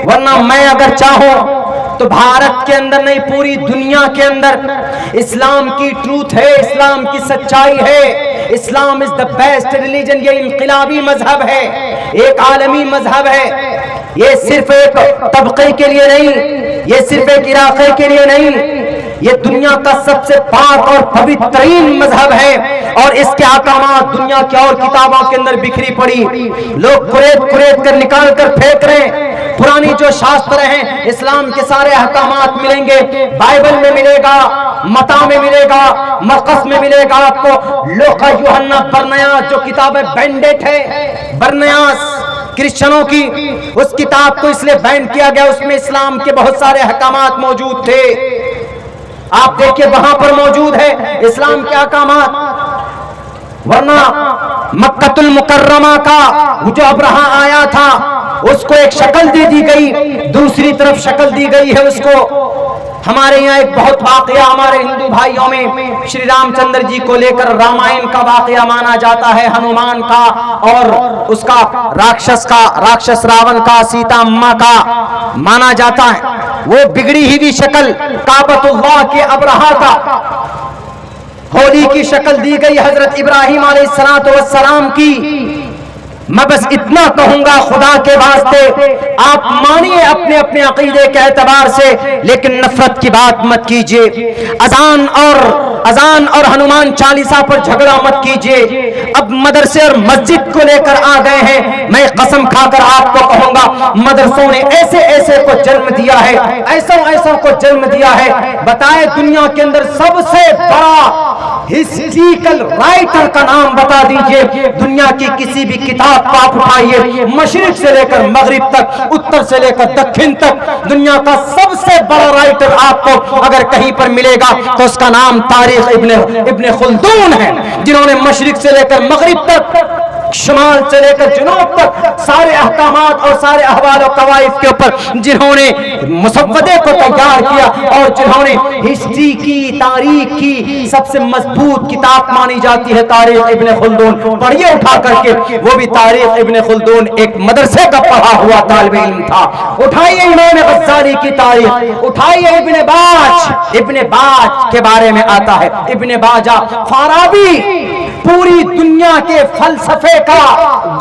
वरना मैं अगर चाहूं तो भारत के अंदर नहीं पूरी दुनिया के अंदर इस्लाम की ट्रूथ है, इस्लाम की सच्चाई है। Islam is the best religion. ये इनकलाबी मजहब है, एक आलमी मजहब है। ये सिर्फ एक तबके के लिए नहीं, ये सिर्फ एक इलाके के लिए नहीं, ये दुनिया का सबसे पाक और पवित्रीन मजहब है। और इसके अहकामात दुनिया की और किताबों के अंदर बिखरी पड़ी, लोग कुरेद कुरेद कर निकाल कर फेंक रहे हैं। पुरानी जो शास्त्र हैं, इस्लाम के सारे अहकामात मिलेंगे, बाइबल में मिलेगा, मता में मिलेगा, मरकस में मिलेगा आपको। लूका, यूहन्ना, बरनयास जो किताब है बैंडेड है, बरनयास क्रिश्चियनों की, उस किताब को इसलिए बैन किया गया, उसमें इस्लाम के बहुत सारे अहकामात मौजूद थे। आप देखिए वहां पर मौजूद है इस्लाम के अहकामात। वरना मक्कतुल मुकर्रमा का जो अब्रहा आया था उसको एक शक्ल दे दी गई, दूसरी तरफ शक्ल दी गई है उसको। हमारे यहाँ एक बहुत वाकया हमारे हिंदू भाइयों में श्री रामचंद्र जी को लेकर रामायण का वाकया माना जाता है, हनुमान का और उसका राक्षस रावण का, सीता अम्मा का माना जाता है। वो बिगड़ी हुई शक्ल काबतुल्लाह के अब्रहा का, होली की शक्ल दी गई हजरत इब्राहिम अलैहिस्सलाम की। मैं बस इतना कहूंगा खुदा के वास्ते, आप मानिए अपने अपने अकीदे के एतबार से, लेकिन नफरत की बात मत कीजिए। अजान और हनुमान चालीसा पर झगड़ा मत कीजिए। अब मदरसे और मस्जिद को लेकर आ गए हैं। मैं कसम खाकर आपको कहूंगा मदरसों ने ऐसे ऐसे को जन्म दिया है, ऐसा को जन्म दिया है। बताए दुनिया के अंदर सबसे बड़ा हिस्ट्रिकल राइटर का नाम बता दीजिए। दुनिया की किसी भी किताब को आप उठाइए, मशरिक से लेकर मगरिब तक, उत्तर से लेकर दक्षिण तक, दुनिया का सबसे बड़ा राइटर आपको अगर कहीं पर मिलेगा तो उसका नाम तारीख इब्ने खुल्दून है, जिन्होंने मशरिक से लेकर मगरिब तक, शुमाल से लेकर जुनूब तक सारे अहकामात और सारे अहवाल और कवाइद के ऊपर जिन्होंने मुसव्वदे को तैयार किया और जिन्होंने हिस्ट्री की, तारीख की सबसे मजबूत किताब मानी जाती है तारीख इब्ने खुल्दून। पढ़िए उठा करके, वो भी तारीख इब्ने खुल्दून एक मदरसे का पढ़ा हुआ तालिब इल्म था। उठाइए इमाम गज़्ज़ाली की तारीख, उठाइए इब्ने बाज के बारे में आता है, इब्ने बाजा, फाराबी, पूरी दुनिया के फलसफे का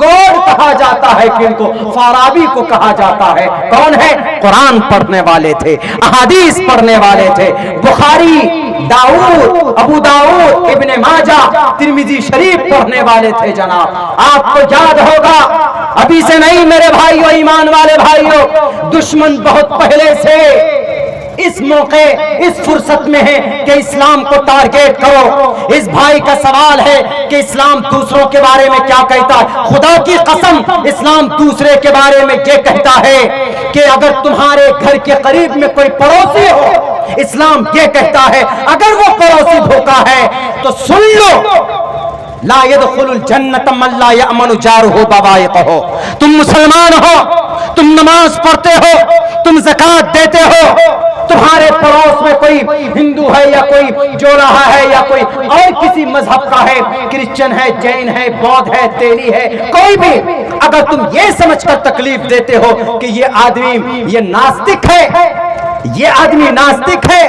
गॉड कहा जाता है, किनको? फाराबी को कहा जाता है। कौन है? कुरान पढ़ने वाले थे, अहादीस पढ़ने वाले थे, बुखारी, दाऊद, अबू दाऊद, इब्ने माजा, तिर्मिजी शरीफ पढ़ने वाले थे। जनाब आपको याद होगा, अभी से नहीं मेरे भाइयों, ईमान वाले भाइयों, दुश्मन बहुत पहले से इस मौके, इस फुर्सत में है कि इस्लाम को टारगेट करो। इस भाई का सवाल है कि इस्लाम दूसरों के बारे में क्या कहता है। खुदा की कसम, इस्लाम दूसरे के बारे में ये कहता है कि अगर तुम्हारे घर के करीब में कोई पड़ोसी हो, इस्लाम ये कहता है अगर वो पड़ोसी भूखा है तो सुन लो, ला यदखुलुल जन्नत मन ला यअमनु जारुहु बवाइक़हु। तुम मुसलमान हो, तुम नमाज पढ़ते हो, तुम ज़कात देते हो, तुम्हारे पड़ोस में कोई हिंदू है या कोई जोराहा है या कोई और किसी मजहब का है, क्रिश्चियन है, जैन है, बौद्ध है, तेली है, कोई भी, अगर तुम ये समझकर तकलीफ देते हो कि ये आदमी ये नास्तिक है, ये आदमी नास्तिक है,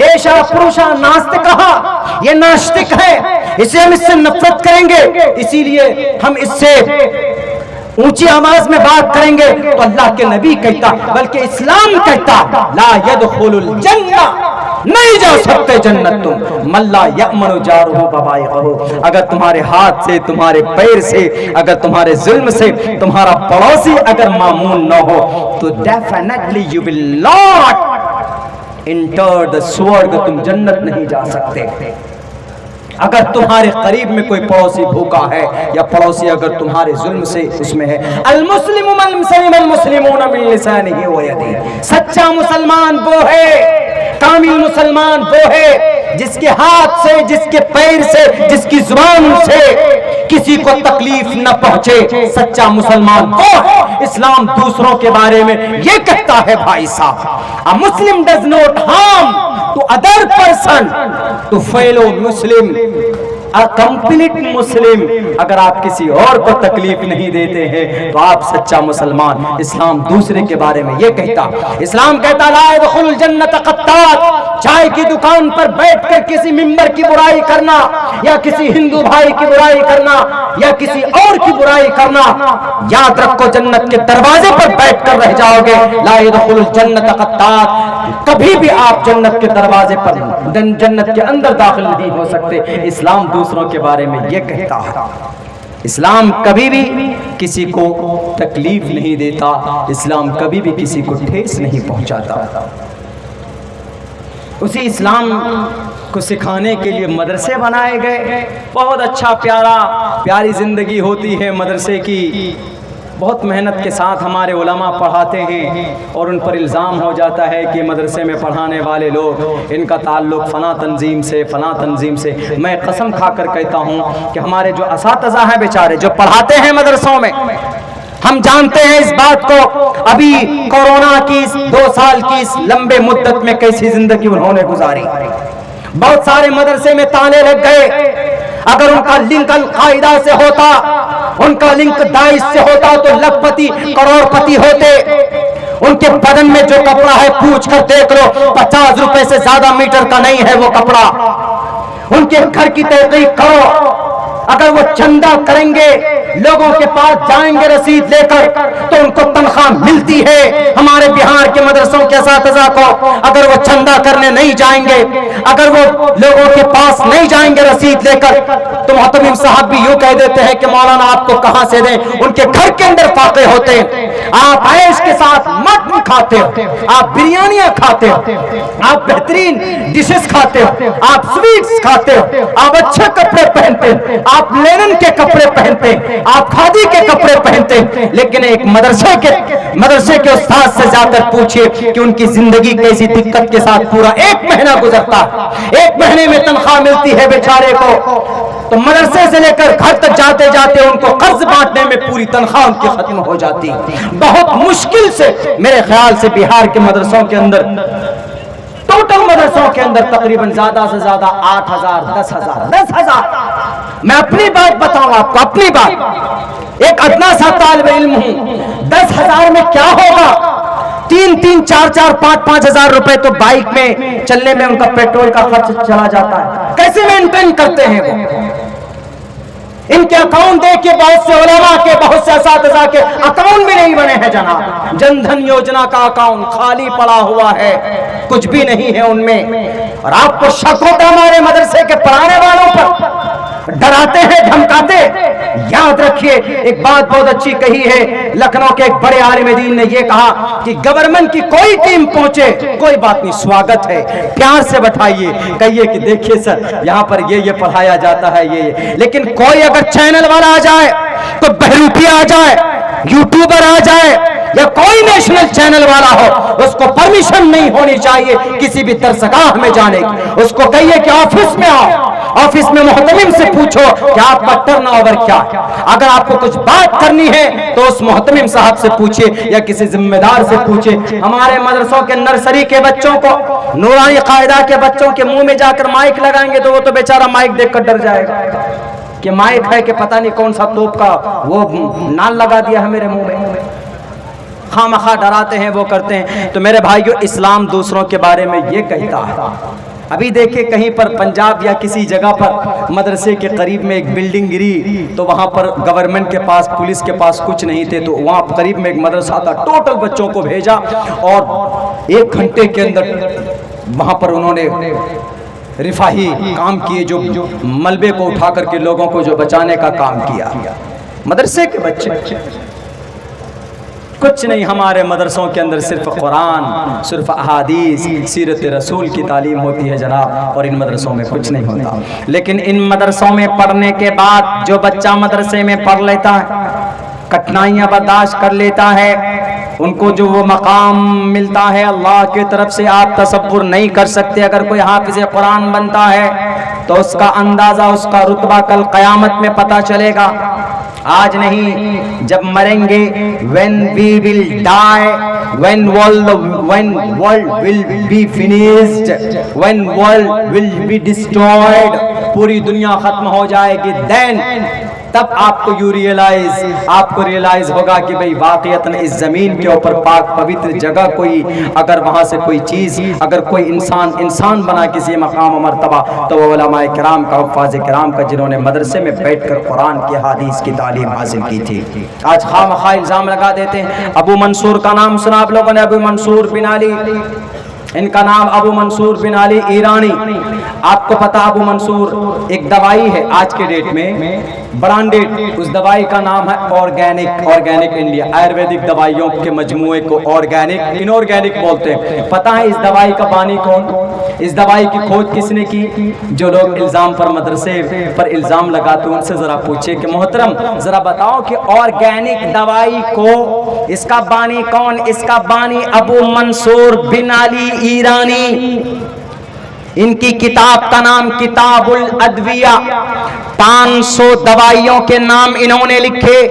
ऐशा पुरुषा नास्तिक कहा, ये नास्तिक है, इसे हम इससे नफरत करेंगे, इसीलिए हम इससे ऊंची आवाज में बात करेंगे, तो अल्लाह के नबी कहता, बल्कि इस्लाम कहता, ला यदखुलुल जन्नह, नहीं जा सकते जन्नत तुम मल्ला यअमनु जारुहु बवाइक़हु। अगर तुम्हारे हाथ से, तुम्हारे पैर से, अगर तुम्हारे जुल्म से तुम्हारा पड़ोसी अगर मामून न हो तो definitely you will not enter the स्वर्ग, तुम जन्नत नहीं जा सकते। अगर तुम्हारे करीब में कोई पड़ोसी भूखा है या पड़ोसी अगर तुम्हारे जुल्म से उसमें है, अल मुस्लिमु मन सलिमल मुस्लिमून मिन लिसानिही व यदिही, सच्चा मुसलमान वो है, कामिल मुसलमान वो है जिसके हाथ से, जिसके पैर से, जिसकी जुबान से किसी को तकलीफ न पहुंचे, सच्चा मुसलमान वो है। इस्लाम दूसरों के बारे में ये कहता है भाई साहब, a Muslim does not harm to other person to fellow Muslim, a complete Muslim. अगर आप किसी और को तकलीफ नहीं देते हैं तो आप सच्चा मुसलमान। इस्लाम दूसरे के बारे में ये कहता, इस्लाम कहता ला यदखुलुल जन्नत क़त्तात, चाय की दुकान पर बैठकर किसी मिंबर की बुराई करना या किसी हिंदू भाई की बुराई करना या किसी और की बुराई करना, याद रखो जन्नत के दरवाजे पर बैठकर रह जाओगे। ला यदखुलुल जन्नत क़त्तात, कभी भी आप जन्नत के दरवाजे पर, जन्नत के अंदर दाखिल नहीं हो सकते। इस्लाम दूसरों के बारे में ये कहता है, इस्लाम कभी भी किसी को तकलीफ नहीं देता, इस्लाम कभी भी किसी को ठेस नहीं पहुंचाता। उसी इस्लाम को सिखाने के लिए मदरसे बनाए गए। बहुत अच्छा प्यारी जिंदगी होती है मदरसे की, बहुत मेहनत के साथ हमारे उलमा पढ़ाते हैं और उन पर इल्ज़ाम हो जाता है कि मदरसे में पढ़ाने वाले लोग, इनका ताल्लुक़ फ़लाँ तंजीम से, फ़लाँ तंजीम से। मैं कसम खाकर कहता हूँ कि हमारे जो असातिज़ा हैं बेचारे, जो पढ़ाते हैं मदरसों में, हम जानते हैं इस बात को। अभी कोरोना की 2 साल की इस लंबे मुद्दत में कैसी ज़िंदगी उन्होंने गुजारी। बहुत सारे मदरसे में ताले लग गए। अगर उनका लिंक अल-कायदा से होता, उनका लिंक दाइश से होता तो लखपति करोड़पति होते। उनके बदन में जो कपड़ा है पूछ कर देख लो, 50 रुपए से ज्यादा मीटर का नहीं है वो कपड़ा। उनके घर की तहकीक करो, अगर वो चंदा करेंगे, लोगों के पास जाएंगे रसीद लेकर, तो उनको तनख्वाह मिलती है। हमारे बिहार के मदरसों के असातिज़ा को अगर वो चंदा करने नहीं जाएंगे, अगर वो लोगों के पास नहीं जाएंगे रसीद लेकर, तो मोहतमिम साहब भी यूं कह देते हैं कि मौलाना आपको कहां से दें। उनके घर के अंदर फाके होते हैं। आप ऐश के साथ मटन खाते हो, आप बिरयानियां खाते हो, आप बेहतरीन डिशेस खाते हो, आप स्वीट्स खाते हो, आप अच्छे कपड़े पहनते हो, आप लेनिन के कपड़े पहनते हैं, आप खादी के कपड़े पहनते हैं, लेकिन एक मदरसे के उस्ताद से जाकर पूछिए कि उनकी जिंदगी कैसी दिक्कत के साथ पूरा 1 महीना गुजरता है। 1 महीने में तनख्वाह मिलती है बेचारे को, तो मदरसे से लेकर घर तक जाते जाते उनको कर्ज बांटने में पूरी तनख्वाह उनकी खत्म हो जाती है। बहुत मुश्किल से, मेरे ख्याल से बिहार के मदरसों के अंदर, टोटल मदरसों के अंदर तकरीबन ज्यादा से ज्यादा 8,000 10,000। मैं अपनी बात बताऊं आपको, अपनी बात, एक अदना सा तालिब इल्म हूं। 10,000 में क्या होगा? 3-3, 4-4, 5-5 हजार रुपए तो बाइक में चलने में उनका पेट्रोल का खर्च चला जाता है। कैसे मेंटेन करते हैं वो? इनके अकाउंट देखिए, बहुत से उलमा के, बहुत से असातिज़ा के अकाउंट भी नहीं बने हैं जनाब। जनधन योजना का अकाउंट खाली पड़ा हुआ है, कुछ भी नहीं है उनमें। और आपको शक होता हमारे मदरसे के पढ़ाने वालों पर, डराते हैं, धमकाते। याद रखिए, एक बात बहुत अच्छी कही है, लखनऊ के एक बड़े आलिम दीन ने यह कहा कि गवर्नमेंट की कोई टीम पहुंचे, कोई बात नहीं, स्वागत है, प्यार से बैठाइए, कहिए कि देखिए सर यहां पर ये पढ़ाया जाता है, ये। लेकिन कोई अगर चैनल वाला आ जाए, तो बहरूपी आ जाए, यूट्यूबर आ जाए, या कोई नेशनल चैनल वाला हो, उसको परमिशन नहीं होनी चाहिए किसी भी दरसगाह में जाने की। उसको कहिए कि ऑफिस में आओ, ऑफिस में मोहतमिम से पूछो कि आपका टर्नओवर क्या है। अगर आपको कुछ बात करनी है तो उस मोहतमिम साहब से पूछिए या किसी जिम्मेदार से पूछिए। हमारे मदरसों के नर्सरी के बच्चों को, नूरानी कायदा के बच्चों के मुंह में जाकर माइक लगाएंगे तो वो तो बेचारा माइक देखकर डर जाएगा कि माइक है कि पता नहीं कौन सा तोप का वो नाल लगा दिया है मेरे मुंह में। खामखा डराते हैं, वो करते हैं। तो मेरे भाइयों, इस्लाम दूसरों के बारे में ये कहता है। अभी देखिए, कहीं पर पंजाब या किसी जगह पर मदरसे के करीब में एक बिल्डिंग गिरी, तो वहाँ पर गवर्नमेंट के पास, पुलिस के पास कुछ नहीं थे, तो वहाँ करीब में एक मदरसा था, टोटल बच्चों को भेजा और 1 घंटे के अंदर वहाँ पर उन्होंने रिफाही काम किए, जो मलबे को उठा करके लोगों को जो बचाने का काम किया। मदरसे के बच्चे कुछ नहीं, हमारे मदरसों के अंदर सिर्फ कुरान, सिर्फ अहादीस, सीरत रसूल की तालीम होती है जनाब, और इन मदरसों में कुछ नहीं होता। लेकिन इन मदरसों में पढ़ने के बाद जो बच्चा मदरसे में पढ़ लेता है, कठिनाइयाँ बर्दाश्त कर लेता है, उनको जो वो मकाम मिलता है अल्लाह की तरफ से, आप तसव्वुर नहीं कर सकते। अगर कोई हाफिज़ कुरान बनता है तो उसका अंदाज़ा, उसका रुतबा कल क़यामत में पता चलेगा। आज नहीं, जब मरेंगे, when we will die, when world will be finished, when world will be destroyed, पूरी दुनिया खत्म हो जाएगी, then तब आपको आपको रियलाइज होगा कि भाई वाकईतन इस जमीन के ऊपर पाक पवित्र जगह कोई, अगर वहां से कोई चीज, अगर कोई इंसान बना किसी मकाम मर्तबा, तो वो उलमाए किराम का, हुफ़ाज़ किराम का, जिन्होंने मदरसे में बैठकर कुरान की हदीस की तालीम हासिल की थी। आज खामखा इल्जाम लगा देते हैं। अबू मंसूर का नाम सुना आप लोगों ने? अबू मंसूर बिन अली, इनका नाम अबू मंसूर बिन अली ईरानी। आपको पता, अबू मंसूर एक दवाई है आज के डेट में ब्रांडेड, उस दवाई का नाम है ऑर्गेनिक इंडिया। आयुर्वेदिक दवाइयों के मजमूए को ऑर्गेनिक, इनऑर्गेनिक बोलते हैं। पता है इस दवाई का बानी कौन? इस दवाई की खोज किसने की? जो लोग इल्जाम पर, मदरसे पर इल्जाम लगाते हैं, उनसे जरा पूछे कि मोहतरम जरा बताओ कि ऑर्गेनिक दवाई को, इसका बानी कौन? इसका बानी अबू मंसूर बिन अली ईरानी। इनकी किताब का नाम किताबुल अदविया, 500 दवाइयों के नाम इन्होंने लिखे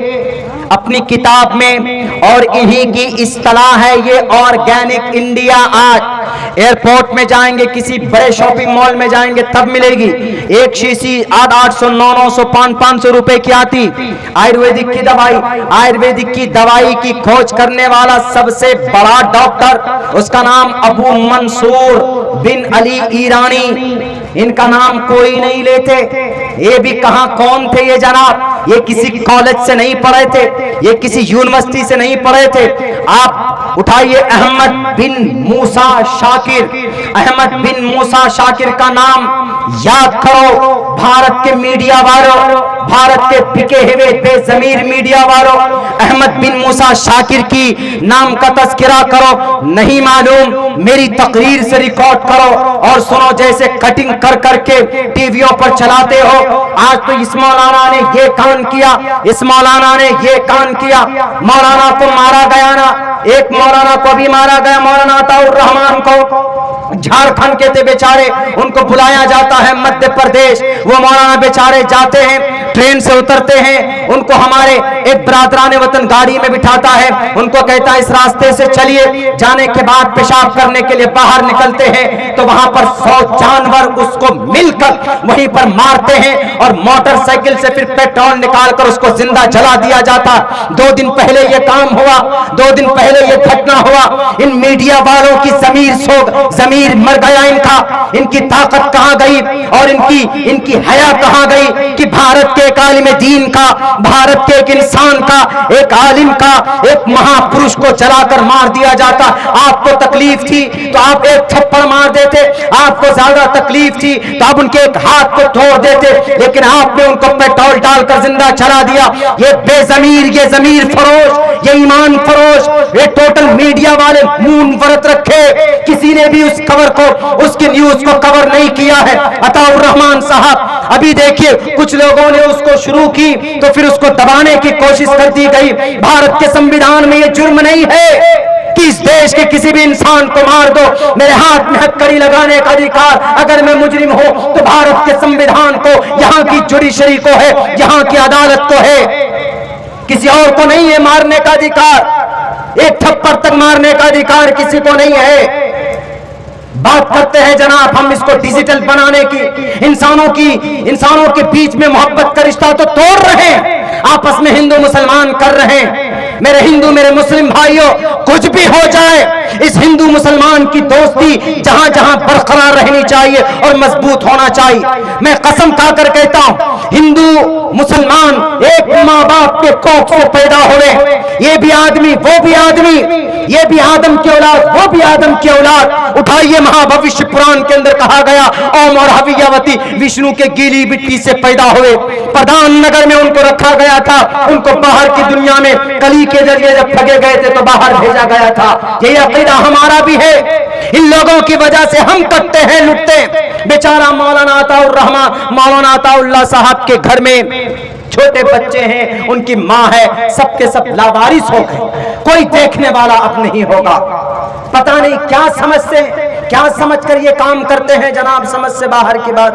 अपनी किताब में, और इन्हीं की इस्तलाह है ये ऑर्गेनिक इंडिया। आज एयरपोर्ट में जाएंगे, किसी बड़े शॉपिंग मॉल में जाएंगे, तब मिलेगी। एक शीशी 800, 900, 500 रुपए की आती आयुर्वेदिक की दवाई। आयुर्वेदिक की दवाई की खोज करने वाला सबसे बड़ा डॉक्टर, उसका नाम अबू मंसूर बिन अली ईरानी। इनका नाम कोई नहीं लेते। ये भी कहां कौन थे ये जनाब? ये किसी कॉलेज से नहीं पढ़े थे, ये किसी यूनिवर्सिटी से नहीं पढ़े थे। आप उठाइए अहमद बिन मूसा शाकिर, अहमद बिन मूसा शाकिर का नाम याद करो। भारत के मीडिया वालों, भारत के बिके हुए बेजमीर मीडिया वालों, अहमद बिन मूसा शाकिर की नाम का तस्करा करो। नहीं मालूम, मेरी तकरीर से रिकॉर्ड करो और सुनो, जैसे कटिंग कर करके टीवियों पर चलाते हो। आज तो इस मौलाना ने ये कान किया, इस मौलाना ने ये कान किया। मौलाना को मारा गया ना, एक मौलाना को भी मारा गया, मौलाना अताउर रहमान को, झारखंड के थे बेचारे, उनको बुलाया जाता है मध्य प्रदेश। वो मौलाना बेचारे जाते हैं, ट्रेन से उतरते हैं, उनको हमारे एक बरादरान वतन गाड़ी में बिठाता है, उनको कहता है इस रास्ते से चलिए। जाने के बाद पेशाब करने के लिए बाहर निकलते हैं तो वहां पर 100 जानवर उसको मिलकर वहीं पर मारते हैं और मोटरसाइकिल से फिर पेट्रोल निकालकर उसको जिंदा जला दिया जाता। 2 दिन पहले ये काम हुआ, 2 दिन पहले ये घटना हुआ। इन मीडिया वालों की जमीर मर गया इनका, इनकी ताकत कहां गई और इनकी हया कहां गई कि भारत के एक आलिम दीन का, भारत के एक इंसान का, एक आलिम का, एक महापुरुष को जलाकर मार दिया जाता। आपको तकलीफ थी तो आप एक थप्पड़ मार देते, आपको ज्यादा तकलीफ थी तो आप उनके एक हाथ को तोड़ देते, लेकिन आपने उनको पेट्रोल डालकर जिंदा जला दिया। ये बेजमीर, ये जमीर फरोश, ये ईमान फरोश, ये टोटल मीडिया वाले मून व्रत रखे, किसी ने भी उस खबर को, उसकी न्यूज को कवर नहीं किया है। अताउर रहमान साहब, अभी देखिए कुछ लोगों ने उसको शुरू की तो फिर उसको दबाने की कोशिश कर दी गई। भारत के संविधान में यह जुर्म नहीं है कि इस देश के किसी भी इंसान को मार दो। मेरे हाथ में हथकड़ी लगाने का अधिकार अगर मैं मुजरिम हूं तो भारत के संविधान को, यहाँ की जुडिशरी को है, यहाँ की अदालत को है, किसी और को नहीं है मारने का अधिकार। एक थप्पड़ तक मारने का अधिकार किसी को नहीं है। बात करते हैं जनाब हम इसको डिजिटल बनाने की, इंसानों के बीच में मोहब्बत का रिश्ता तो तोड़ रहे हैं, आपस में हिंदू मुसलमान कर रहे हैं। मेरे हिंदू, मेरे मुस्लिम भाइयों, कुछ भी हो जाए, इस हिंदू मुसलमान की दोस्ती जहां जहां बरकरार रहनी चाहिए और मजबूत होना चाहिए। मैं कसम खाकर कहता हूं, हिंदू मुसलमान एक माँ बाप के कोख से पैदा हुए, ये भी आदमी वो भी आदमी, ये भी आदम की औलाद वो भी आदम की औलाद। उठाइए, महाभविष्य पुराण के अंदर कहा गया ओम और हवियावती विष्णु के गीली मिट्टी से पैदा हुए। प्रधान नगर में उनको रखा गया था, उनको बाहर की दुनिया में कली के जरिए जब ठगे गए थे तो बाहर भेजा गया था। यही अकीदा हमारा भी है। इन लोगों की वजह से हम कटते हैं, लुटते। बेचारा मौलाना अताउर रहमान, मौलाना अताउल्लाह साहब के घर में छोटे बच्चे हैं, उनकी माँ है, सबके सब लावारिस हो गए, कोई देखने वाला अब नहीं होगा। पता नहीं क्या समझ कर ये काम करते हैं जनाब, समझ से बाहर की बात।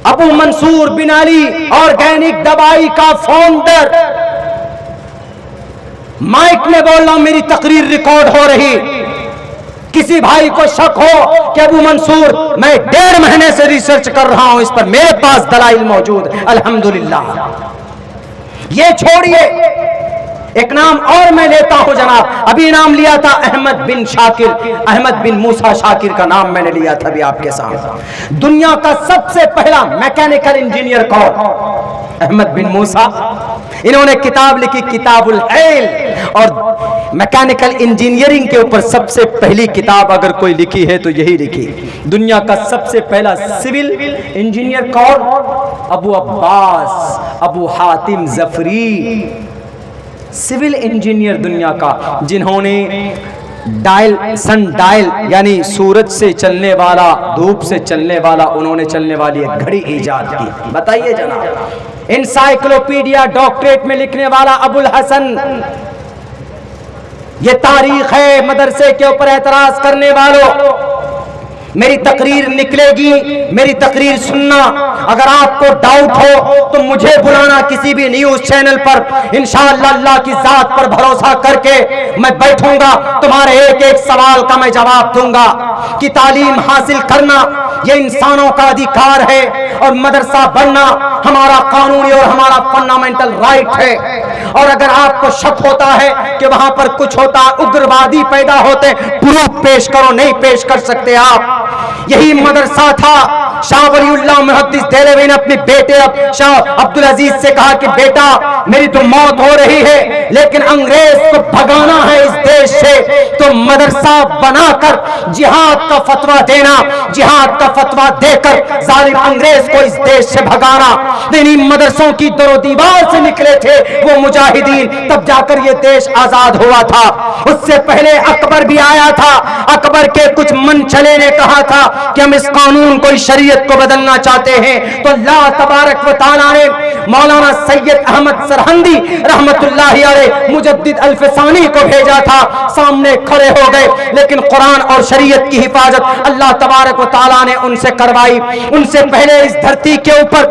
अबू मंसूर बिन अली ऑर्गेनिक दवाई का फाउंडर, माइक में बोल रहा हूं, मेरी तकरीर रिकॉर्ड हो रही। किसी भाई को शक हो कि अबू मंसूर, मैं 1.5 महीने से रिसर्च कर रहा हूं इस पर, मेरे पास दलाइल मौजूद है अल्हम्दुलिल्लाह। ये छोड़िए, एक नाम और मैं लेता हूं जनाब। अभी नाम लिया था अहमद बिन शाकिर, अहमद बिन मूसा शाकिर का नाम मैंने लिया था अभी आपके सामने। दुनिया का सबसे पहला मैकेनिकल इंजीनियर कौन? अहमद बिन मूसा। इन्होंने किताब लिखी किताबुल इल, और मैकेनिकल इंजीनियरिंग के ऊपर सबसे पहली किताब अगर कोई लिखी है तो यही लिखी। दुनिया का सबसे पहला सिविल इंजीनियर कौन? अबू अब्बास अबू हातिम जफरी, सिविल इंजीनियर दुनिया का, जिन्होंने सन डायल यानी सूरज से चलने वाला, धूप से चलने वाला, उन्होंने चलने वाली एक घड़ी इजाद की। बताइए जनाब। एनसाइक्लोपीडिया डॉक्टरेट में लिखने वाला अबुल हसन। ये तारीख है मदरसे के ऊपर एतराज करने वालों। मेरी तकरीर निकलेगी, मेरी तकरीर सुनना। अगर आपको डाउट हो तो मुझे बुलाना किसी भी न्यूज चैनल पर, इंशाअल्लाह अल्लाह की जात पर भरोसा करके मैं बैठूंगा, तुम्हारे एक एक सवाल का मैं जवाब दूंगा। कि तालीम हासिल करना ये इंसानों का अधिकार है और मदरसा बनना हमारा कानूनी और हमारा फंडामेंटल राइट है। और अगर आपको शक होता है कि वहां पर कुछ होता, उग्रवादी पैदा होते, प्रूफ पेश करो, नहीं पेश कर सकते आप। यही मदरसा था। शाह वलीउल्लाह मुहद्दिस देहलवी ने अपने बेटे शाह अब्दुल अजीज से कहा कि बेटा मेरी तो मौत हो रही है, लेकिन अंग्रेज को भगाना है इस देश से, तो मदरसा बनाकर जिहाद का फतवा देना, जिहाद का फतवा देकर जालिम अंग्रेज को इस देश से भगाना। इन्हीं मदरसों की दरो दीवार से निकले थे वो मुजाहिदीन, तब जाकर ये देश आजाद हुआ था। उससे पहले अकबर भी आया था। अकबर के कुछ मनचले ने कहा था कि हम इस कानून को, इस शरीयत को बदलना चाहते हैं, तो अल्लाह तबारक व तआला ने मौलाना सैयद अहमद सरहंदी रहमतुल्लाहि अलैह मुजद्दिद अल्फसानी को भेजा था। सामने खड़े हो गए, लेकिन कुरान और शरीयत की हिफाजत अल्लाह तबारक व तआला ने उनसे करवाई। उनसे पहले इस धरती के ऊपर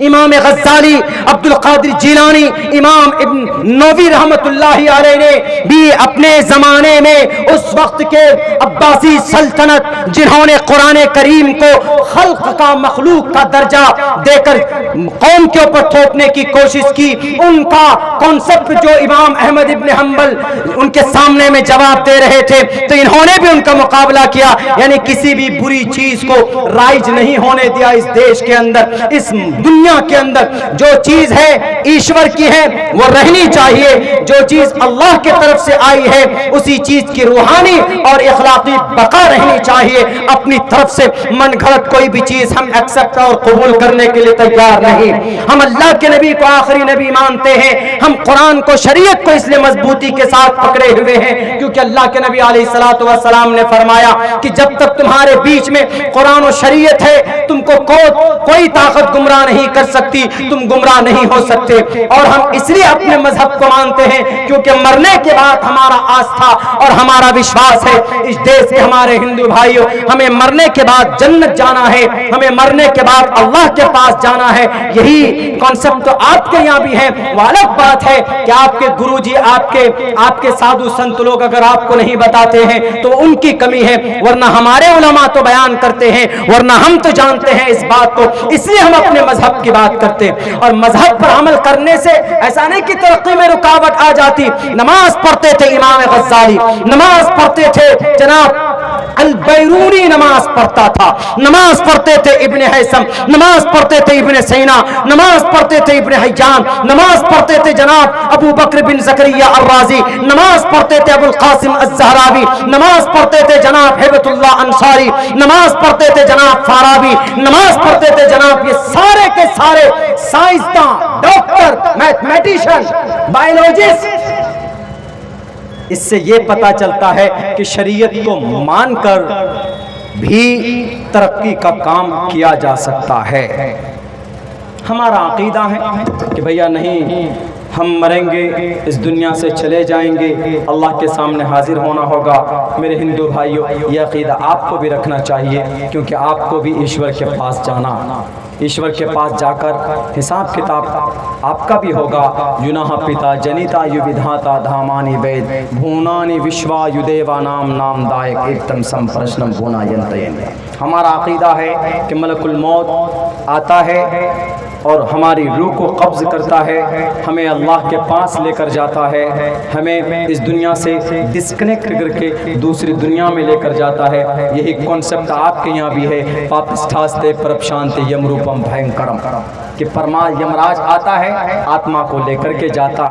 इमाम गज़्ज़ाली, अब्दुल कादिर जिलानी, इमाम इब्न नबी रहमतुल्लाहि अलैह ने भी अपने जमाने में उस वक्त के अब्बासी सल्तनत, जिन्होंने कुरान करीम को खल्क का, मखलूक का दर्जा देकर कौम के ऊपर थोपने की कोशिश की, उनका कॉन्सेप्ट जो इमाम अहमद इब्न हंबल उनके सामने में जवाब दे रहे थे, तो इन्होंने भी उनका मुकाबला किया। यानी किसी भी बुरी चीज को राइज नहीं होने दिया इस देश के अंदर, इस दुनिया के अंदर। जो चीज है ईश्वर की है वो रहनी चाहिए, जो चीज अल्लाह की तरफ से आई है उसी चीज की रूहानी और इखलाकी बका रहनी चाहिए। अपनी तरफ से मन गलत कोई भी चीज हम एक्सेप्ट और कबूल करने के लिए तैयार नहीं। हम अल्लाह के नबी को आखिरी नबी मानते हैं, हम कुरान को, शरीयत को इसलिए मजबूती के साथ पकड़े हुए हैं क्योंकि अल्लाह के नबी अलैहिस्सलातु वस्सलाम ने फरमाया कि जब तक तुम्हारे बीच में कुरान और शरीयत है, तुमको कोई ताकत गुमराह नहीं कर सकती, तुम गुमराह नहीं हो सकते। और हम इसलिए अपने मजहब को मानते हैं क्योंकि मरने के बाद हमारा आस्था और हमारा विश्वास है इस देश के हमारे हिंदू भाइयों, हमें मरने के बाद जन्नत जाना है, हमें मरने के बाद अल्लाह के पास जाना है। यही कॉन्सेप्ट तो आपके यहाँ भी है। वो अलग बात है कि आपके गुरुजी, आपके साधु संत लोग अगर आपको नहीं बताते हैं तो उनकी कमी है, वरना हमारे उलमा तो बयान करते हैं, वरना हम तो जानते हैं इस बात को, इसलिए हम अपने मजहब की बात करते हैं। और मजहब पर अमल करने से ऐसा नहीं कि तरक्की में रुकावट आ जाती। नमाज पढ़ते थे इमाम गज़्ज़ाली, नमाज पढ़ते थे जनाब अल-बैरूनी, नमाज पढ़ता था, नमाज पढ़ते थे इब्न हैसम, नमाज पढ़ते थे इब्न सैना, नमाज पढ़ते थे इब्न हज्जान, नमाज पढ़ते थे जनाब अबू बकर बिन ज़करिया अर-राज़ी, नमाज पढ़ते थे अबुल कासिम अज़-ज़हरावी, नमाज पढ़ते थे जनाब हिबतुल्लाह अंसारी, नमाज पढ़ते थे जनाब फाराबी, नमाज पढ़ते थे जनाब ये सारे के सारे साइंसदान, डॉक्टर, मैथमेटिशियन, बायोलॉजिस्ट। इससे ये पता चलता है कि शरीयत को मानकर भी तरक्की का काम किया जा सकता है। हमारा अकीदा है कि भैया नहीं, हम मरेंगे, इस दुनिया से चले जाएंगे, अल्लाह के सामने हाजिर होना होगा। मेरे हिंदू भाइयों, यह अकीदा आपको भी रखना चाहिए क्योंकि आपको भी ईश्वर के पास जाना, ईश्वर के पास जाकर हिसाब किताब आपका भी होगा। युनाह पिता जनिता युविधाता धामानि वेद भूनानि विश्वा युदेवा नाम नामदायक एकदम संप्रश्नम भूना यंतयन। हमारा अकीदा है कि मलकुल मौत आता है और हमारी रूह को कब्ज़ करता है, हमें अल्लाह के पास लेकर जाता है, हमें इस दुनिया से डिस्कनेक्ट करके दूसरी दुनिया में लेकर जाता है। यही कॉन्सेप्ट आपके यहाँ भी है। पापिष्ठास्ते परपशांति यमरूपम भयंकरम, कि परमा यमराज आता है, आत्मा को लेकर के जाता